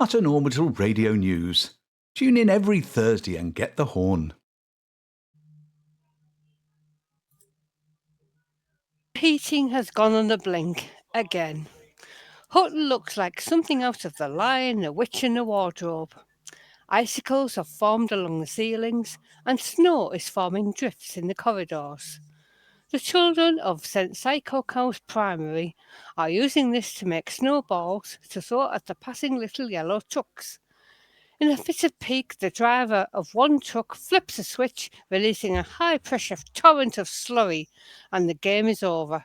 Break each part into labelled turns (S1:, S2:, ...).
S1: Hutton Orbital Radio News. Tune in every Thursday and get the horn.
S2: Heating has gone on the blink again. Hutton looks like something out of The Lion, the Witch and the Wardrobe. Icicles have formed along the ceilings and snow is forming drifts in the corridors. The children of St Psycho Cow's Primary are using this to make snowballs to throw at the passing little yellow trucks. In a fit of pique, the driver of one truck flips a switch, releasing a high-pressure torrent of slurry, and the game is over.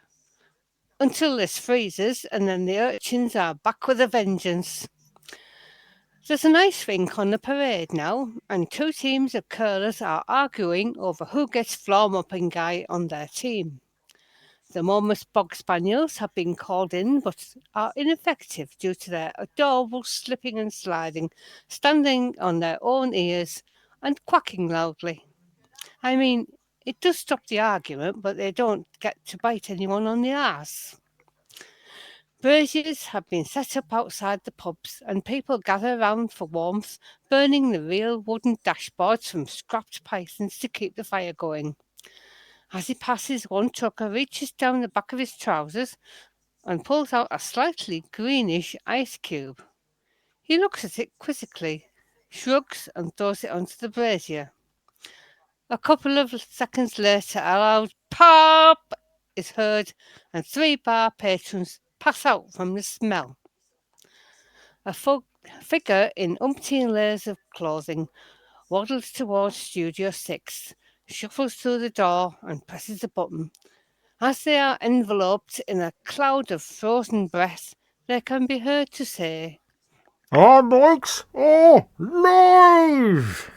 S2: Until this freezes, and then the urchins are back with a vengeance. There's an ice rink on the parade now, and two teams of curlers are arguing over who gets floor-mopping guy on their team. The Monmouth Bog Spaniels have been called in but are ineffective due to their adorable slipping and sliding, standing on their own ears and quacking loudly. I mean, it does stop the argument, but they don't get to bite anyone on the arse. Braziers have been set up outside the pubs and people gather round for warmth, burning the real wooden dashboards from scrapped pythons to keep the fire going. As he passes, one trucker reaches down the back of his trousers and pulls out a slightly greenish ice cube. He looks at it quizzically, shrugs and throws it onto the brazier. A couple of seconds later, a loud pop is heard and 3 bar patrons pass out from the smell. A figure in umpteen layers of clothing waddles towards Studio 6, shuffles through the door and presses a button. As they are enveloped in a cloud of frozen breath, they can be heard to say,
S3: "Our bikes are live!"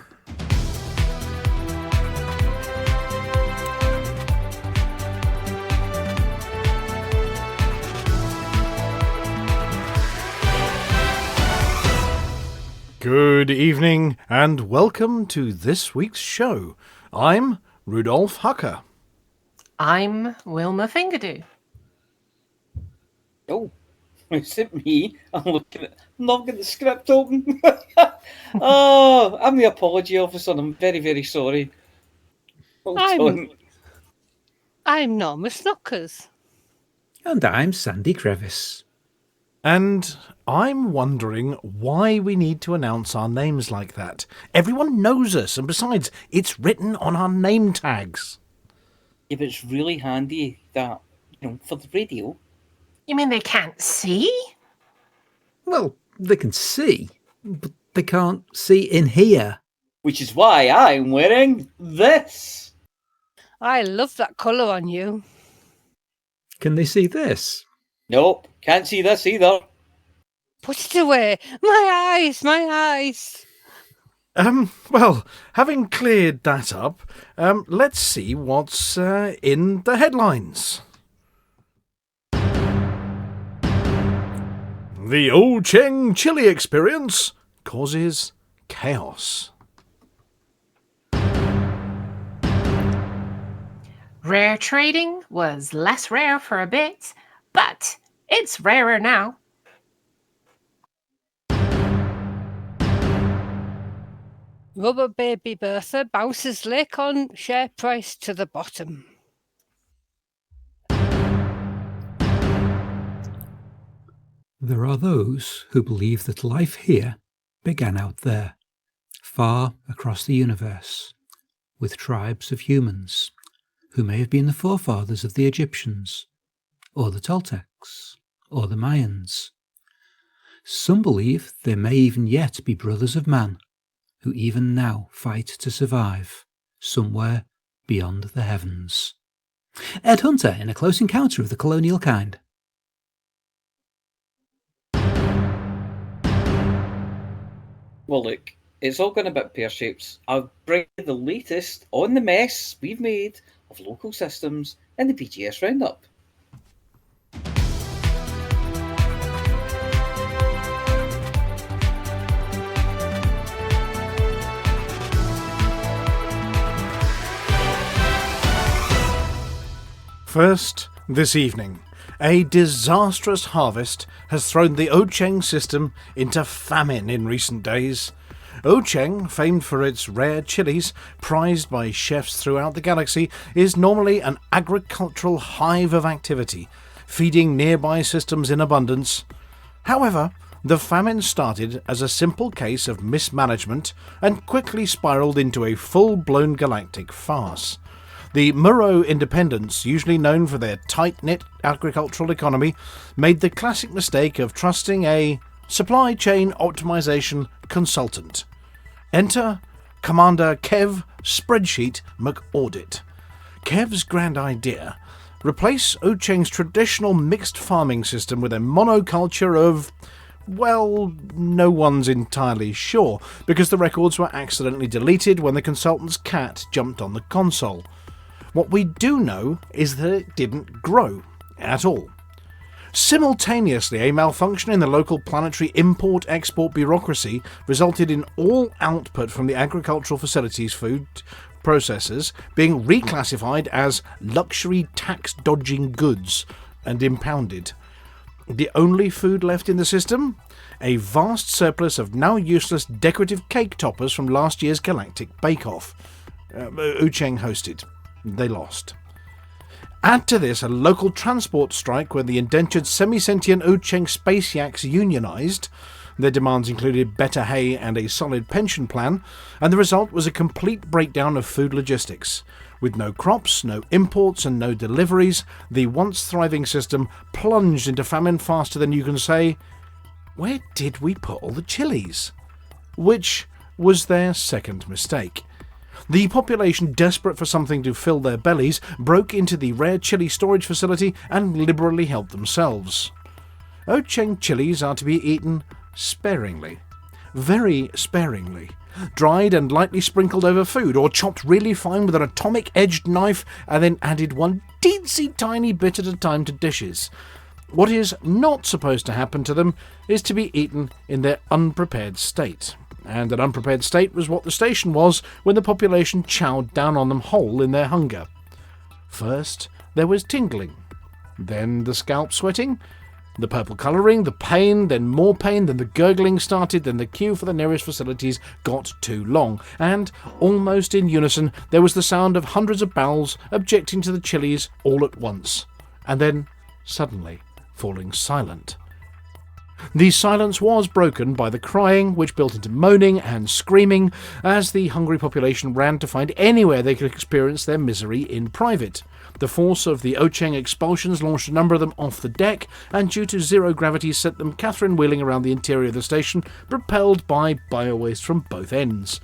S3: Good evening and welcome to this week's show. I'm Rudolph Hucker.
S4: I'm Wilma Fingerdew.
S5: Oh, is it me? I'm not getting the script open. Oh, I'm the apology officer. I'm very, very sorry.
S2: I'm Norma Snookers.
S6: And I'm Sandy Crevice.
S3: And I'm wondering why we need to announce our names like that. Everyone knows us, and besides, it's written on our name tags.
S5: Yeah, but it's really handy that, for the radio.
S4: You mean they can't see?
S6: Well, they can see, but they can't see in here.
S5: Which is why I'm wearing this.
S2: I love that colour on you.
S6: Can they see this?
S5: Nope, can't see this either.
S2: Put it away. My eyes.
S3: Well, having cleared that up, let's see what's in the headlines. The O Cheng chili experience causes chaos.
S4: Rare trading was less rare for a bit, but it's rarer now.
S2: Rubber baby Bertha bounces Lakon share price to the bottom.
S6: There are those who believe that life here began out there, far across the universe, with tribes of humans who may have been the forefathers of the Egyptians, or the Toltecs, or the Mayans. Some believe there may even yet be brothers of man, who even now fight to survive, somewhere beyond the heavens. Ed Hunter in A Close Encounter of the Colonial Kind.
S5: Well, look, it's all going a bit pear-shaped. I'll bring you the latest on the mess we've made of local systems in the BGS Roundup.
S3: First, this evening, A disastrous harvest has thrown the Ocheng system into famine in recent days. Ocheng, famed for its rare chilies, prized by chefs throughout the galaxy, is normally an agricultural hive of activity, feeding nearby systems in abundance. However, the famine started as a simple case of mismanagement and quickly spiraled into a full-blown galactic farce. The Murrow Independents, usually known for their tight-knit agricultural economy, made the classic mistake of trusting a supply chain optimization consultant. Enter Commander Kev Spreadsheet McAudit. Kev's grand idea: replace Ocheng's traditional mixed farming system with a monoculture of, well, no one's entirely sure, because the records were accidentally deleted when the consultant's cat jumped on the console. What we do know is that it didn't grow at all. Simultaneously, a malfunction in the local planetary import-export bureaucracy resulted in all output from the agricultural facilities' food processors being reclassified as luxury tax-dodging goods and impounded. The only food left in the system? A vast surplus of now useless decorative cake toppers from last year's Galactic Bake-Off. Ocheng hosted. They lost. Add to this a local transport strike where the indentured semi-sentient Ocheng space yaks unionised. Their demands included better hay and a solid pension plan, and the result was a complete breakdown of food logistics. With no crops, no imports and no deliveries, the once thriving system plunged into famine faster than you can say, "Where did we put all the chilies?" Which was their second mistake. The population, desperate for something to fill their bellies, broke into the rare chili storage facility and liberally helped themselves. Ocheng chilies are to be eaten sparingly. Very sparingly. Dried and lightly sprinkled over food, or chopped really fine with an atomic-edged knife and then added one teensy tiny bit at a time to dishes. What is not supposed to happen to them is to be eaten in their unprepared state. And an unprepared state was what the station was when the population chowed down on them whole in their hunger. First, there was tingling, then the scalp sweating, the purple colouring, the pain, then more pain, then the gurgling started, then the queue for the nearest facilities got too long, and, almost in unison, there was the sound of hundreds of bowels objecting to the chilies all at once, and then, suddenly, falling silent. The silence was broken by the crying, which built into moaning and screaming, as the hungry population ran to find anywhere they could experience their misery in private. The force of the Ocheng expulsions launched a number of them off the deck, and due to zero gravity sent them Catherine-wheeling around the interior of the station, propelled by biowaste from both ends.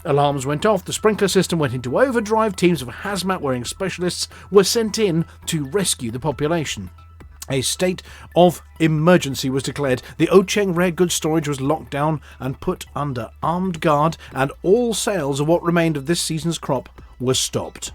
S3: Alarms went off, the sprinkler system went into overdrive, teams of hazmat-wearing specialists were sent in to rescue the population. A state of emergency was declared, the Ocheng rare goods storage was locked down and put under armed guard, and all sales of what remained of this season's crop were stopped.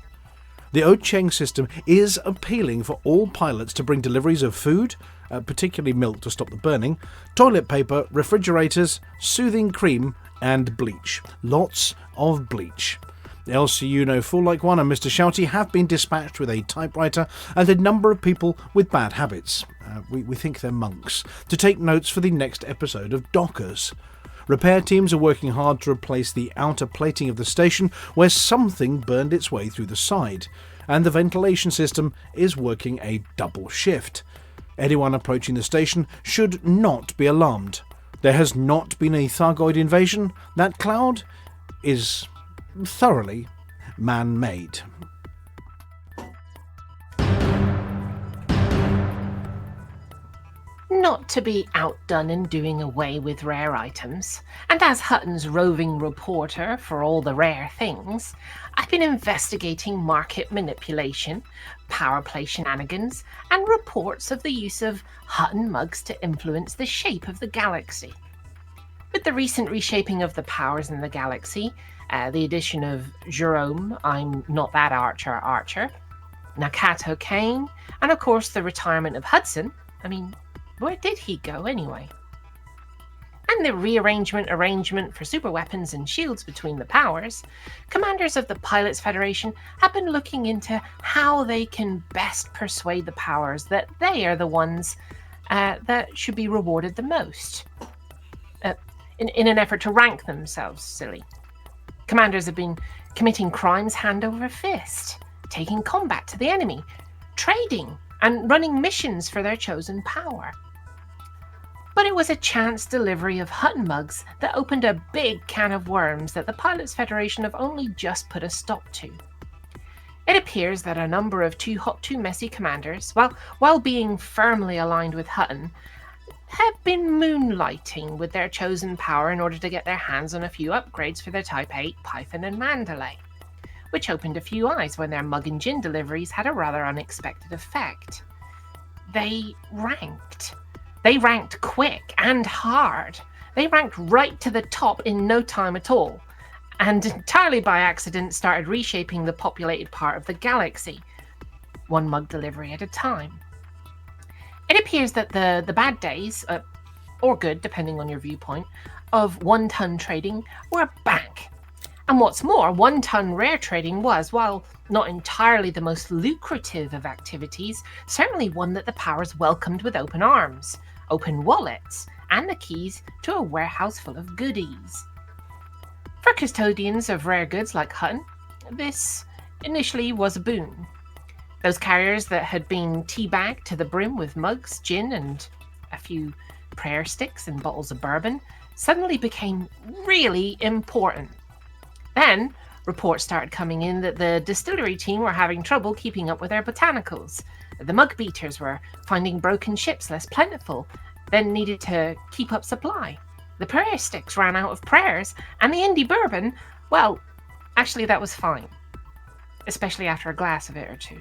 S3: The Ocheng system is appealing for all pilots to bring deliveries of food, particularly milk to stop the burning, toilet paper, refrigerators, soothing cream, and bleach. Lots of bleach. LCU No Fool Like One and Mr. Shouty have been dispatched with a typewriter and a number of people with bad habits, we think they're monks, to take notes for the next episode of Dockers. Repair teams are working hard to replace the outer plating of the station where something burned its way through the side, and the ventilation system is working a double shift. Anyone approaching the station should not be alarmed. There has not been a Thargoid invasion. That cloud is thoroughly man-made.
S4: Not to be outdone in doing away with rare items, and as Hutton's roving reporter for all the rare things, I've been investigating market manipulation, power play shenanigans, and reports of the use of Hutton mugs to influence the shape of the galaxy. With the recent reshaping of the powers in the galaxy, the addition of Jerome, I'm Not That Archer, Nakato Kane, and of course the retirement of Hudson. I mean, where did he go anyway? and the arrangement for super weapons and shields between the powers, commanders of the Pilots Federation have been looking into how they can best persuade the powers that they are the ones that should be rewarded the most, in an effort to rank themselves, silly. Commanders have been committing crimes hand over fist, taking combat to the enemy, trading, and running missions for their chosen power. But it was a chance delivery of Hutton mugs that opened a big can of worms that the Pilots Federation have only just put a stop to. It appears that a number of too hot, too messy commanders, while being firmly aligned with Hutton, have been moonlighting with their chosen power in order to get their hands on a few upgrades for their Type-8, Python and Mandalay, which opened a few eyes when their mug and gin deliveries had a rather unexpected effect. They ranked. They ranked quick and hard. They ranked right to the top in no time at all, and entirely by accident started reshaping the populated part of the galaxy, one mug delivery at a time. It appears that the bad days, or good depending on your viewpoint, of 1 ton trading were back. And what's more, 1 ton rare trading was, while not entirely the most lucrative of activities, certainly one that the powers welcomed with open arms, open wallets, and the keys to a warehouse full of goodies. For custodians of rare goods like Hutton, this initially was a boon. Those carriers that had been teabagged to the brim with mugs, gin, and a few prayer sticks and bottles of bourbon suddenly became really important. Then, reports started coming in that the distillery team were having trouble keeping up with their botanicals. The mug beaters were finding broken ships less plentiful, then needed to keep up supply. The prayer sticks ran out of prayers, and the indie bourbon, well, actually that was fine, especially after a glass of it or two.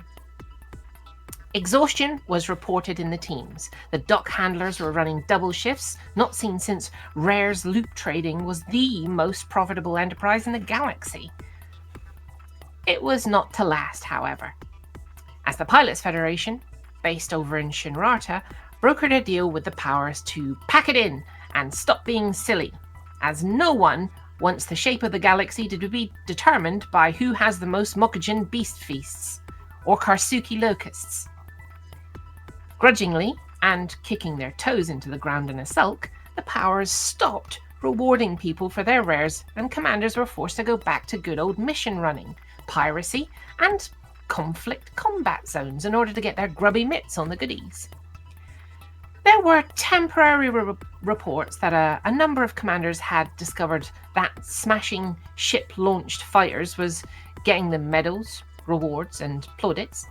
S4: Exhaustion was reported in the teams. The dock handlers were running double shifts, not seen since Rare's loop trading was the most profitable enterprise in the galaxy. It was not to last, however, as the Pilots Federation, based over in Shinrarta, brokered a deal with the powers to pack it in and stop being silly, as no one wants the shape of the galaxy to be determined by who has the most Mokajin beast feasts, or Karsuki locusts. Grudgingly, and kicking their toes into the ground in a sulk, the powers stopped rewarding people for their rares, and commanders were forced to go back to good old mission running, piracy, and conflict combat zones in order to get their grubby mitts on the goodies. There were temporary reports that a number of commanders had discovered that smashing ship-launched fighters was getting them medals, rewards, and plaudits.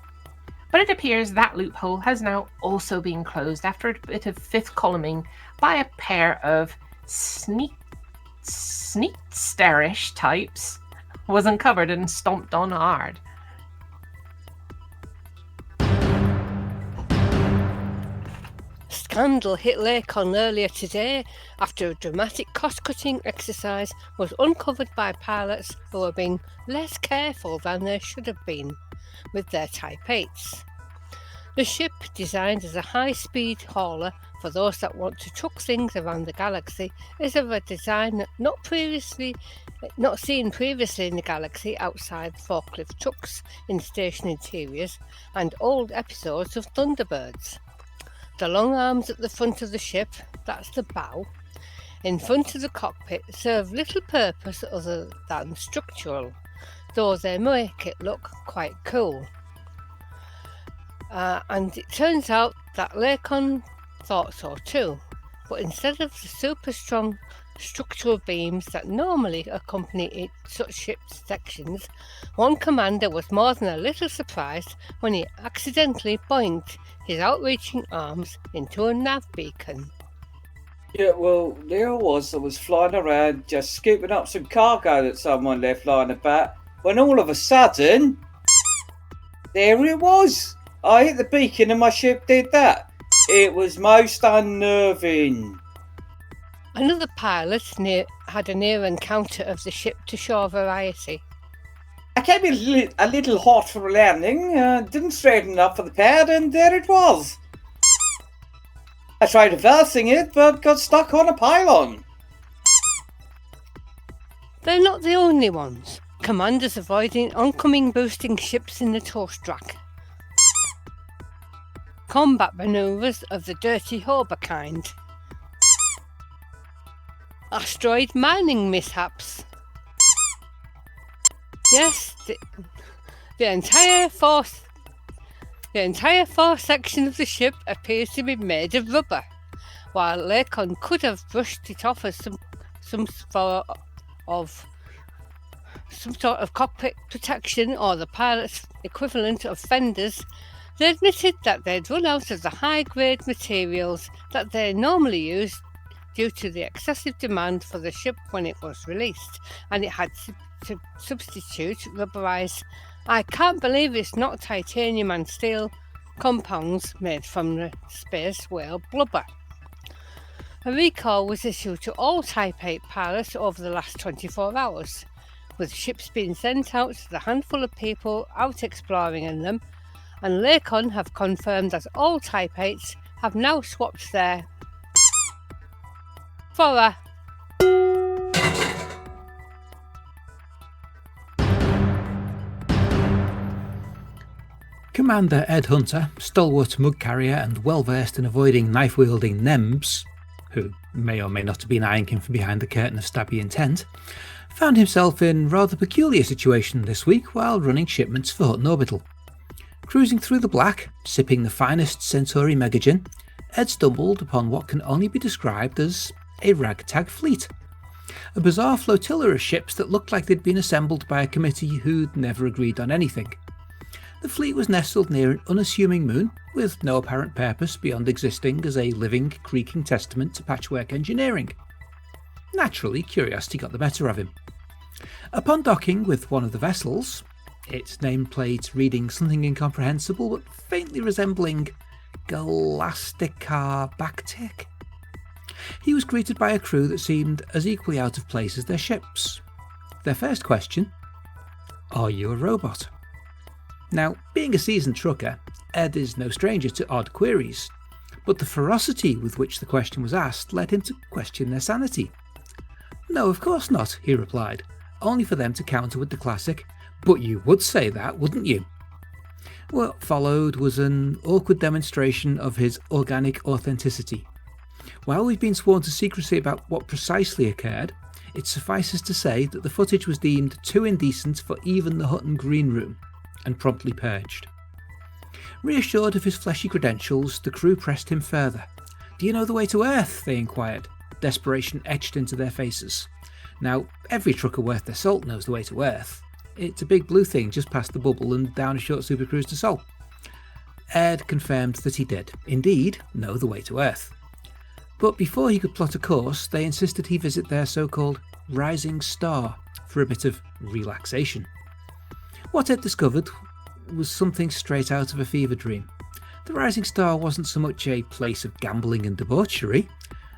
S4: But it appears that loophole has now also been closed after a bit of fifth columning by a pair of sneaksterish types was uncovered and stomped on hard.
S2: Scandal hit Lakon earlier today after a dramatic cost-cutting exercise was uncovered by pilots who were being less careful than they should have been with their Type-8s. The ship, designed as a high-speed hauler for those that want to chuck things around the galaxy, is of a design not seen previously in the galaxy outside forklift trucks in station interiors and old episodes of Thunderbirds. The long arms at the front of the ship, that's the bow, in front of the cockpit serve little purpose other than structural, though they make it look quite cool. And it turns out that Lakon thought so too, but instead of the super strong structural beams that normally accompany such ship sections, one commander was more than a little surprised when he accidentally boinked his outreaching arms into a nav beacon.
S5: Yeah, well, there I was flying around just scooping up some cargo that someone left lying about, when all of a sudden, there it was. I hit the beacon and my ship did that. It was most unnerving.
S2: Another pilot had a near encounter of the ship-to-shore variety.
S5: I came in a little hot for a landing, didn't straighten up for the pad, and there it was. I tried reversing it, but got stuck on a pylon.
S2: They're not the only ones. Commanders avoiding oncoming boosting ships in the toast rack. Combat manoeuvres of the dirty Hober kind. Asteroid mining mishaps. Yes, the entire fore section of the ship appears to be made of rubber, while Lakon could have brushed it off as some sort of cockpit protection or the pilot's equivalent of fenders. They admitted that they'd run out of the high-grade materials that they normally use due to the excessive demand for the ship when it was released, and it had to substitute rubberized. I can't believe it's not titanium and steel compounds made from the space whale blubber. A recall was issued to all Type-8 pilots over the last 24 hours, with ships being sent out to the handful of people out exploring in them, and Lakon have confirmed that all Type-8s have now swapped their for a
S6: Commander Ed Hunter, stalwart mug carrier and well versed in avoiding knife-wielding NEMs, who may or may not have been eyeing him from behind the curtain of stabby intent, found himself in rather peculiar situation this week while running shipments for Hutton Orbital. Cruising through the black, sipping the finest Centauri megagen, Ed stumbled upon what can only be described as a ragtag fleet. A bizarre flotilla of ships that looked like they'd been assembled by a committee who'd never agreed on anything. The fleet was nestled near an unassuming moon, with no apparent purpose beyond existing as a living, creaking testament to patchwork engineering. Naturally, curiosity got the better of him. Upon docking with one of the vessels, its nameplate reading something incomprehensible but faintly resembling Galasticar backtick, he was greeted by a crew that seemed as equally out of place as their ships. Their first question: "Are you a robot?" Now, being a seasoned trucker, Ed is no stranger to odd queries, but the ferocity with which the question was asked led him to question their sanity. "No, of course not," he replied, only for them to counter with the classic, "But you would say that, wouldn't you?" What followed was an awkward demonstration of his organic authenticity. While we've been sworn to secrecy about what precisely occurred, it suffices to say that the footage was deemed too indecent for even the Hutton green room, and promptly purged. Reassured of his fleshy credentials, the crew pressed him further. "Do you know the way to Earth?" they inquired, desperation etched into their faces. Now, every trucker worth their salt knows the way to Earth. It's a big blue thing just past the bubble and down a short supercruise to Sol. Ed confirmed that he did, indeed, know the way to Earth. But before he could plot a course, they insisted he visit their so-called rising star for a bit of relaxation. What Ed discovered was something straight out of a fever dream. The Rising Star wasn't so much a place of gambling and debauchery,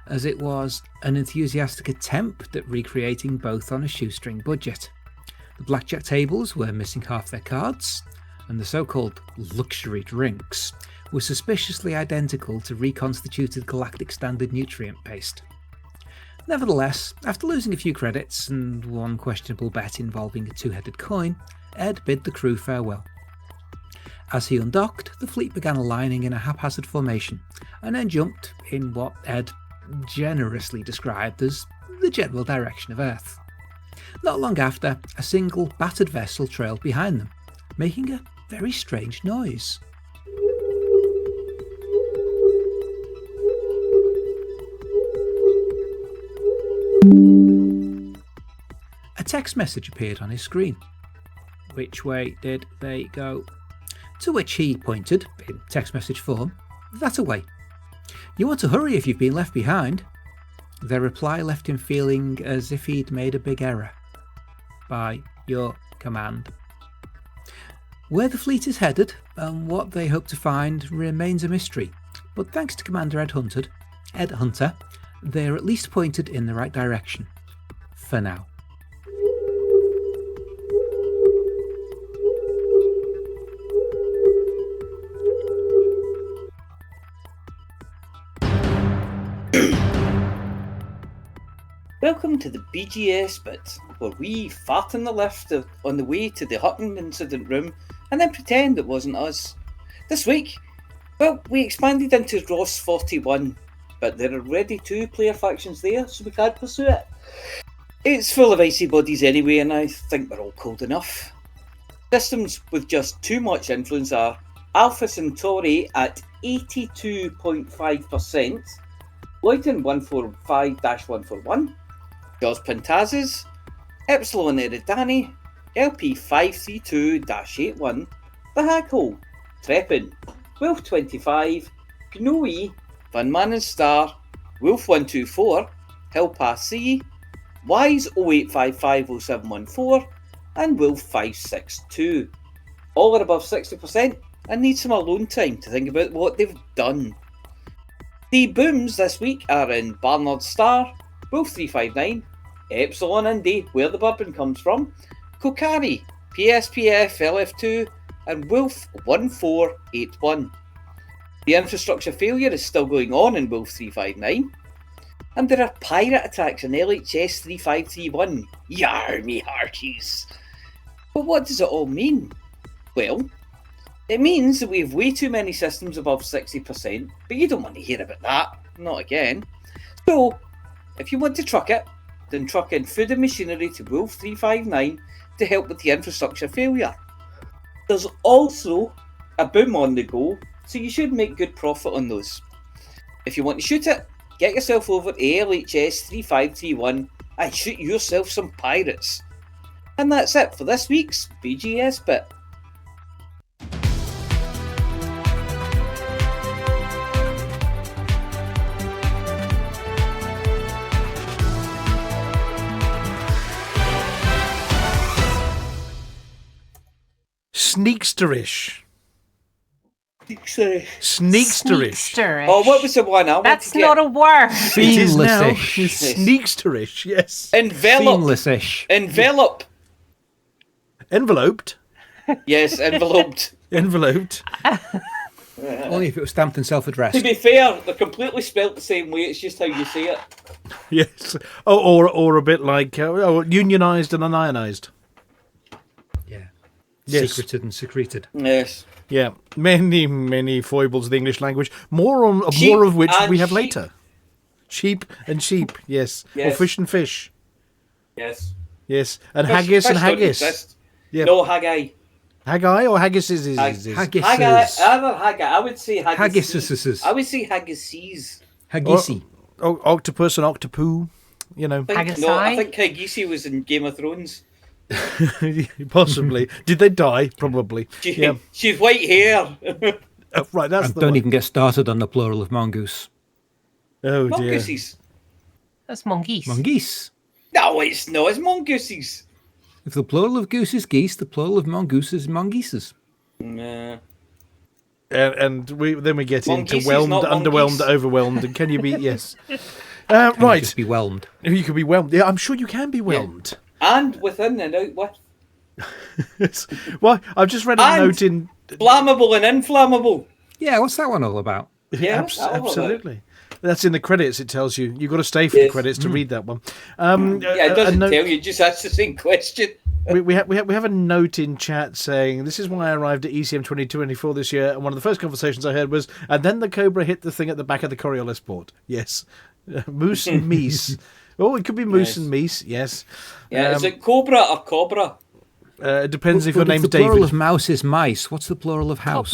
S6: as it was an enthusiastic attempt at recreating both on a shoestring budget. The blackjack tables were missing half their cards, and the so-called luxury drinks were suspiciously identical to reconstituted galactic standard nutrient paste. Nevertheless, after losing a few credits and one questionable bet involving a two-headed coin, Ed bid the crew farewell. As he undocked, the fleet began aligning in a haphazard formation, and then jumped in what Ed generously described as the general direction of Earth. Not long after, a single battered vessel trailed behind them, making a very strange noise. A text message appeared on his screen. "Which way did they go?" To which he pointed, in text message form, "That away. You want to hurry if you've been left behind." Their reply left him feeling as if he'd made a big error. "By your command." Where the fleet is headed and what they hope to find remains a mystery, but thanks to Commander Ed Hunter, they're at least pointed in the right direction. For now.
S5: Welcome to the BGS bit. where we fart in the lift on the way to the Hutton incident room and then pretend it wasn't us. This week, well, we expanded into Ross 41, but there are already 2 player factions there, so we can't pursue it. It's full of icy bodies anyway, and I think we're all cold enough. Systems with just too much influence are Alpha Centauri at 82.5%, Lakon 145-141, Jaws Pentazes, Epsilon Eridani, LP 532-81, The Hag-Hole, Treppin, Wolf 25, Gnoe, Van Manen Star, Wolf 124, Hill Pass C, Wise 08550714, and Wolf 562. All are above 60% and need some alone time to think about what they've done. The booms this week are in Barnard Star, Wolf 359, Epsilon Indy, where the bourbon comes from, Kokari, PSPF LF2, and Wolf 1481. The infrastructure failure is still going on in Wolf 359, and there are pirate attacks in LHS 3531. Yar me hearties! But what does it all mean? Well, it means that we have way too many systems above 60%, but you don't want to hear about that. Not again. So, if you want to truck it, then truck in food and machinery to Wolf 359 to help with the infrastructure failure. There's also a boom on the go, so you should make good profit on those. If you want to shoot it, get yourself over to LHS 3531 and shoot yourself some pirates. And that's it for this week's BGS Bit.
S3: Sneaksterish.
S5: Sneaksterish.
S4: Sneaksterish.
S5: Oh, what was the one?
S4: That's not a word.
S3: It is now.
S6: Fiendless-ish.
S3: It's sneaksterish, yes.
S5: Envelop.
S6: Fiendless-ish.
S5: Envelop.
S3: Enveloped.
S5: Yes, enveloped.
S3: Enveloped.
S6: Only if it was stamped and
S5: To
S6: self-addressed.
S5: be fair, they're completely spelt the same way. It's just how you say it.
S3: Yes. Oh, or a bit like unionised and unionised.
S6: Yeah.
S3: Yes.
S6: Secreted and secreted.
S5: Yes.
S3: Yeah. Many foibles of the English language. More
S5: Sheep
S3: of which
S5: and
S3: we have
S5: sheep.
S3: later. Sheep and sheep. Yes. Or
S5: Yes.
S3: fish and fish.
S5: Yes.
S3: Yes. And
S5: Fish-
S3: haggis and
S5: fish don't
S3: haggis.
S5: exist.
S3: Yeah.
S5: No, Haggai.
S3: Haggai or haggis is.
S6: Haggises.
S5: Haggai. Either Haggai. I would say haggis.
S6: Haggises.
S5: I would say haggises.
S6: Haggisi.
S3: Octopus and octopoo. You know.
S5: I think, no, I think Haggisi was in Game of Thrones.
S3: Possibly. Did they die? Probably. Yeah.
S5: She's white hair.
S3: Right, that's
S6: And
S3: the
S6: don't
S3: one.
S6: even get started on the plural of mongoose.
S3: Oh, dear.
S5: Mongooses.
S4: That's mongoose.
S6: Mongoose.
S5: No, it's not. It's mongooses.
S6: If the plural of goose is geese, the plural of mongoose is mongooses.
S5: Nah.
S3: And then we get into
S5: Monkeys,
S3: whelmed,
S5: not
S3: underwhelmed,
S5: monkeys.
S3: overwhelmed. And can you be... Yes.
S6: Can you
S3: Right.
S6: just be whelmed.
S3: You could be whelmed. Yeah, I'm sure you can be whelmed.
S5: And within and out with.
S3: Well, I've just read a
S5: And-
S3: note in...
S5: Flammable and inflammable.
S6: Yeah, what's that one all about?
S5: Yeah, what's that all about?
S3: Absolutely. That's in the credits, it tells you. You've got to stay for the
S5: Yes.
S3: credits to read that one.
S5: Yeah, it
S3: a
S5: doesn't
S3: note-
S5: tell you. It just asks the same question.
S3: we have a note in chat saying, this is why I arrived at ECM 2024 this year, and one of the first conversations I heard was, and then the Cobra hit the thing at the back of the Coriolis port. Yes. Moose and Meese. Oh, it could be Moose
S5: Yes.
S3: and Meese, yes.
S5: Yeah, is it Cobra or Cobra?
S3: It depends if
S6: But
S3: your name's
S6: the plural
S3: David.
S6: of mouse is mice, what's the plural of house?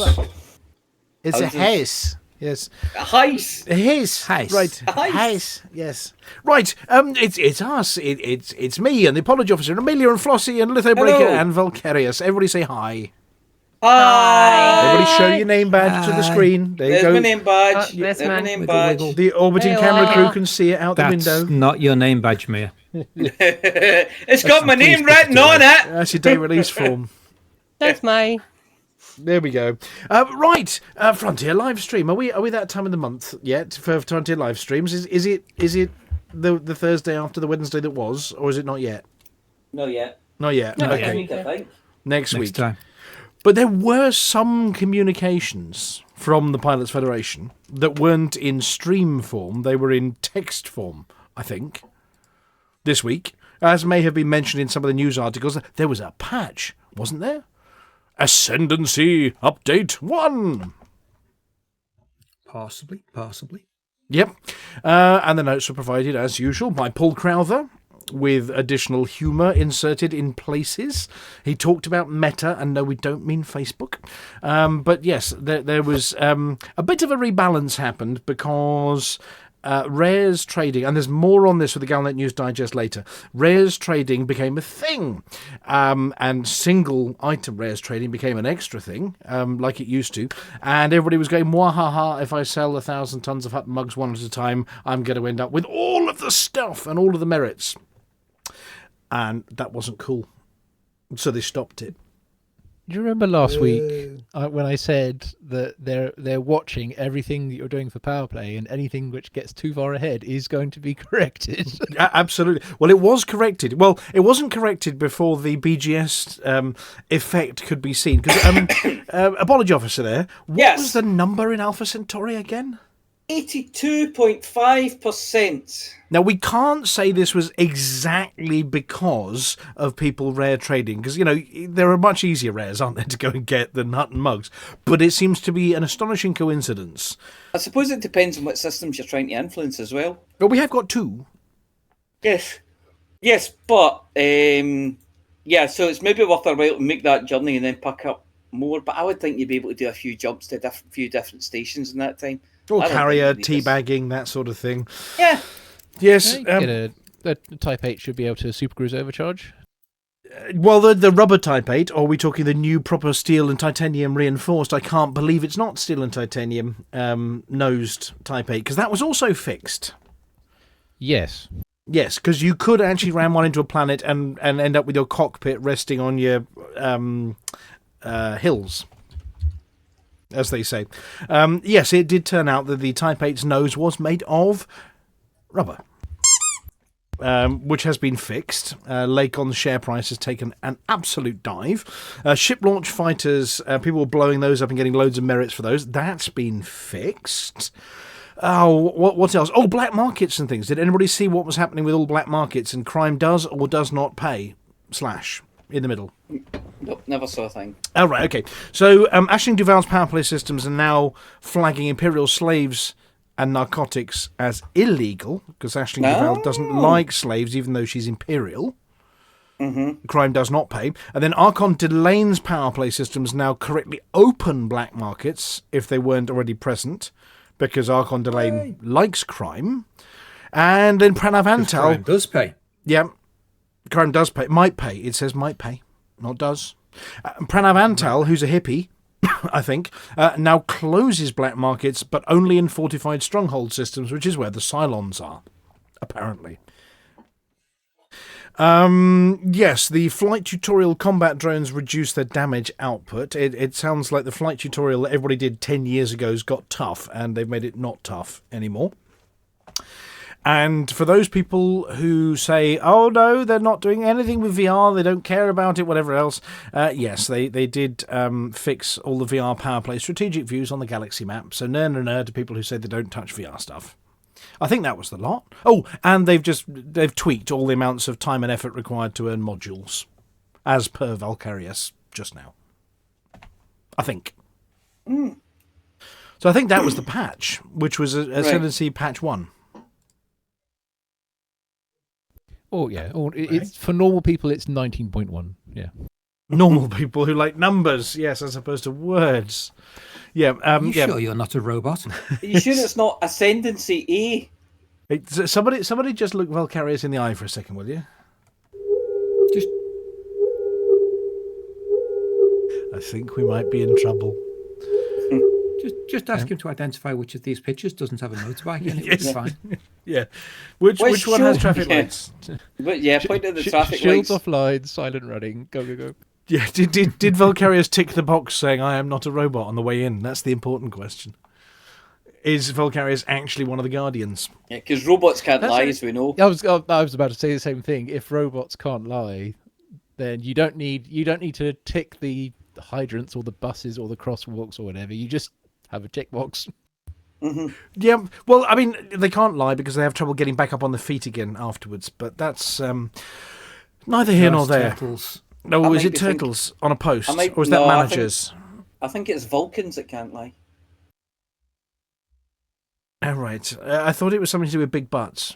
S3: It's a
S5: Houses.
S3: house. Yes.
S5: Heis.
S3: His.
S6: Heis.
S3: Right.
S5: Heis.
S3: Heis. Yes. Right. It's us. It's me and the apology officer and Amelia and Flossy and Lithobreaker
S5: Hello.
S3: and Volcarius. Everybody say hi.
S5: Hi.
S3: Everybody show your name badge to the
S6: Hi.
S3: screen. There you
S5: There's
S3: go.
S5: my name badge.
S4: There's
S5: There's my
S4: man.
S5: name
S6: Wiggle,
S5: badge.
S6: wiggle.
S3: The orbiting
S4: Hey,
S3: camera
S4: hi.
S3: crew can see it out the
S6: That's
S3: window.
S6: not your name badge, Mia.
S5: It's got my
S6: Please
S5: name
S6: put it
S5: written on it.
S3: That's your day release form.
S2: That's my.
S3: There we go. Right, Frontier live stream. Are we that time of the month yet for Frontier live streams? Is it the Thursday after the Wednesday that was, or is it not yet?
S5: Not yet.
S3: Not yet.
S2: Not
S3: Okay.
S2: yet.
S5: Week, I think.
S3: Next
S6: Next
S3: week.
S6: time.
S3: But there were some communications from the Pilots Federation that weren't in stream form. They were in text form, I think, this week. As may have been mentioned in some of the news articles, there was a patch, wasn't there? Ascendancy Update 1.
S6: Possibly.
S3: Yep. And the notes were provided, as usual, by Paul Crowther, with additional humour inserted in places. He talked about Meta, and no, we don't mean Facebook. But yes, there was a bit of a rebalance happened because Rares trading, and there's more on this with the Galnet News Digest later, Rares trading became a thing, and single item Rares trading became an extra thing, like it used to, and everybody was going, wahaha, if I sell 1,000 tons of Hutton mugs one at a time, I'm going to end up with all of the stuff and all of the merits. And that wasn't cool. So they stopped it.
S7: Do you remember last week when I said that they're watching everything that you're doing for power play, and anything which gets too far ahead is going to be corrected?
S3: Absolutely. Well, it was corrected. Well, it wasn't corrected before the BGS effect could be seen. Apology officer there. What was the number in Alpha Centauri again?
S5: 82.5%.
S3: Now, we can't say this was exactly because of people rare trading, because, you know, there are much easier rares, aren't there, to go and get than Hutton mugs, but it seems to be an astonishing coincidence.
S5: I suppose it depends on what systems you're trying to influence as well.
S3: Well, we have got 2.
S5: Yes, but, so it's maybe worth a while to make that journey and then pick up more, but I would think you'd be able to do a few jumps to few different stations in that time.
S3: Or carrier, teabagging, that sort of thing.
S5: Yeah.
S3: Yes.
S7: The Type-8 should be able to supercruise overcharge.
S3: Well, the rubber Type-8, or are we talking the new proper steel and titanium reinforced? I can't believe it's not steel and titanium nosed Type-8, because that was also fixed.
S7: Yes.
S3: Yes, because you could actually ram one into a planet and end up with your cockpit resting on your hills, as they say. Yes, it did turn out that the Type-8's nose was made of rubber, which has been fixed. Lakon's share price has taken an absolute dive. Ship launch fighters, people were blowing those up and getting loads of merits for those. That's been fixed. Oh, what else? Oh, black markets and things. Did anybody see what was happening with all black markets and crime does or does not pay? / in the middle.
S5: Nope, never saw a thing.
S3: Oh, right, okay. So, Aisling Duval's power play systems are now flagging Imperial slaves and narcotics as illegal, because Aisling Duval doesn't like slaves, even though she's Imperial. Mm-hmm. Crime does not pay. And then Archon Delane's power play systems now correctly open black markets, if they weren't already present, because Archon Delane likes crime. And then Pranav Antal...
S6: Crime does pay.
S3: Yeah. Crime does pay. Might pay. It says might pay, not does. Pranav Antal, who's a hippie, I think, now closes black markets, but only in fortified stronghold systems, which is where the Cylons are, apparently. Yes, the flight tutorial combat drones reduce their damage output. It sounds like the flight tutorial that everybody did 10 years ago has got tough, and they've made it not tough anymore. And for those people who say, oh no, they're not doing anything with VR, they don't care about it, whatever else, yes, they did fix all the VR power play strategic views on the galaxy map. So no to people who say they don't touch VR stuff. I think that was the lot. Oh, and they've tweaked all the amounts of time and effort required to earn modules, as per Valkyrius just now. I think. So I think that was the patch, which was Ascendancy Patch 1.
S7: Oh, yeah. It's for normal people, it's 19.1. Yeah.
S3: Normal people who like numbers, yes, as opposed to words. Yeah.
S6: Are you sure you're not a robot?
S5: Are you sure it's not Ascendancy A?
S3: Somebody just look Valkyrius in the eye for a second, will you? I think we might be in trouble.
S6: Just ask him to identify which of these pictures doesn't have a motorbike, and it will be fine.
S3: Yeah. Which one has traffic lights?
S5: But yeah, point at the traffic
S7: shields
S5: lights.
S7: offline, silent running, go.
S3: Yeah, did Valkyrius tick the box saying, I am not a robot on the way in? That's the important question. Is Valkyrius actually one of the Guardians?
S5: Yeah, because robots can't lie, as we know.
S7: I was about to say the same thing. If robots can't lie, then you don't need to tick the hydrants or the buses or the crosswalks or whatever. You just have a checkbox.
S3: Yeah, well, I mean, they can't lie because they have trouble getting back up on their feet again afterwards, but that's neither here nor there.
S6: Turtles.
S3: No,
S5: I
S3: is
S5: might
S3: it
S5: be think-
S3: turtles on a post?
S5: I might-
S3: Or is that
S5: no, I think-
S3: managers?
S5: I think it's Vulcans that can't lie.
S3: Oh, right. I thought it was something to do with big butts.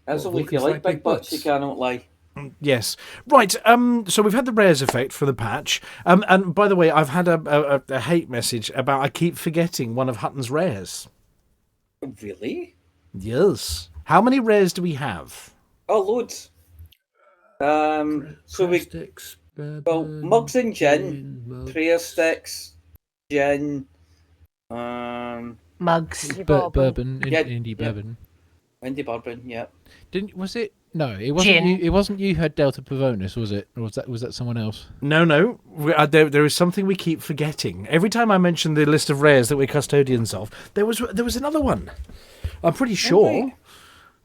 S5: That's
S6: What,
S5: only if you
S6: Vulcans
S5: like
S6: like
S5: big
S6: big
S5: butts, you
S6: butts?
S5: cannot lie.
S3: Yes. Right, so we've had the rares effect for the patch. And by the way, I've had a hate message about I keep forgetting one of Hutton's rares.
S5: Really?
S3: Yes. How many rares do we have?
S5: Oh, loads. So we
S6: Sticks,
S5: mugs and gin, prayer sticks, gin,
S4: Mugs.
S7: Bourbon,
S5: Yeah,
S7: indie
S5: yeah.
S7: bourbon.
S5: Wendy Bourbon, yeah.
S7: Was it? No, it wasn't.
S4: Gin.
S7: You, it wasn't you who had Delta Pavonis, was it? Or was that someone else?
S3: No. There is something we keep forgetting. Every time I mention the list of rares that we're custodians of, there was another one. I'm pretty sure.
S5: right.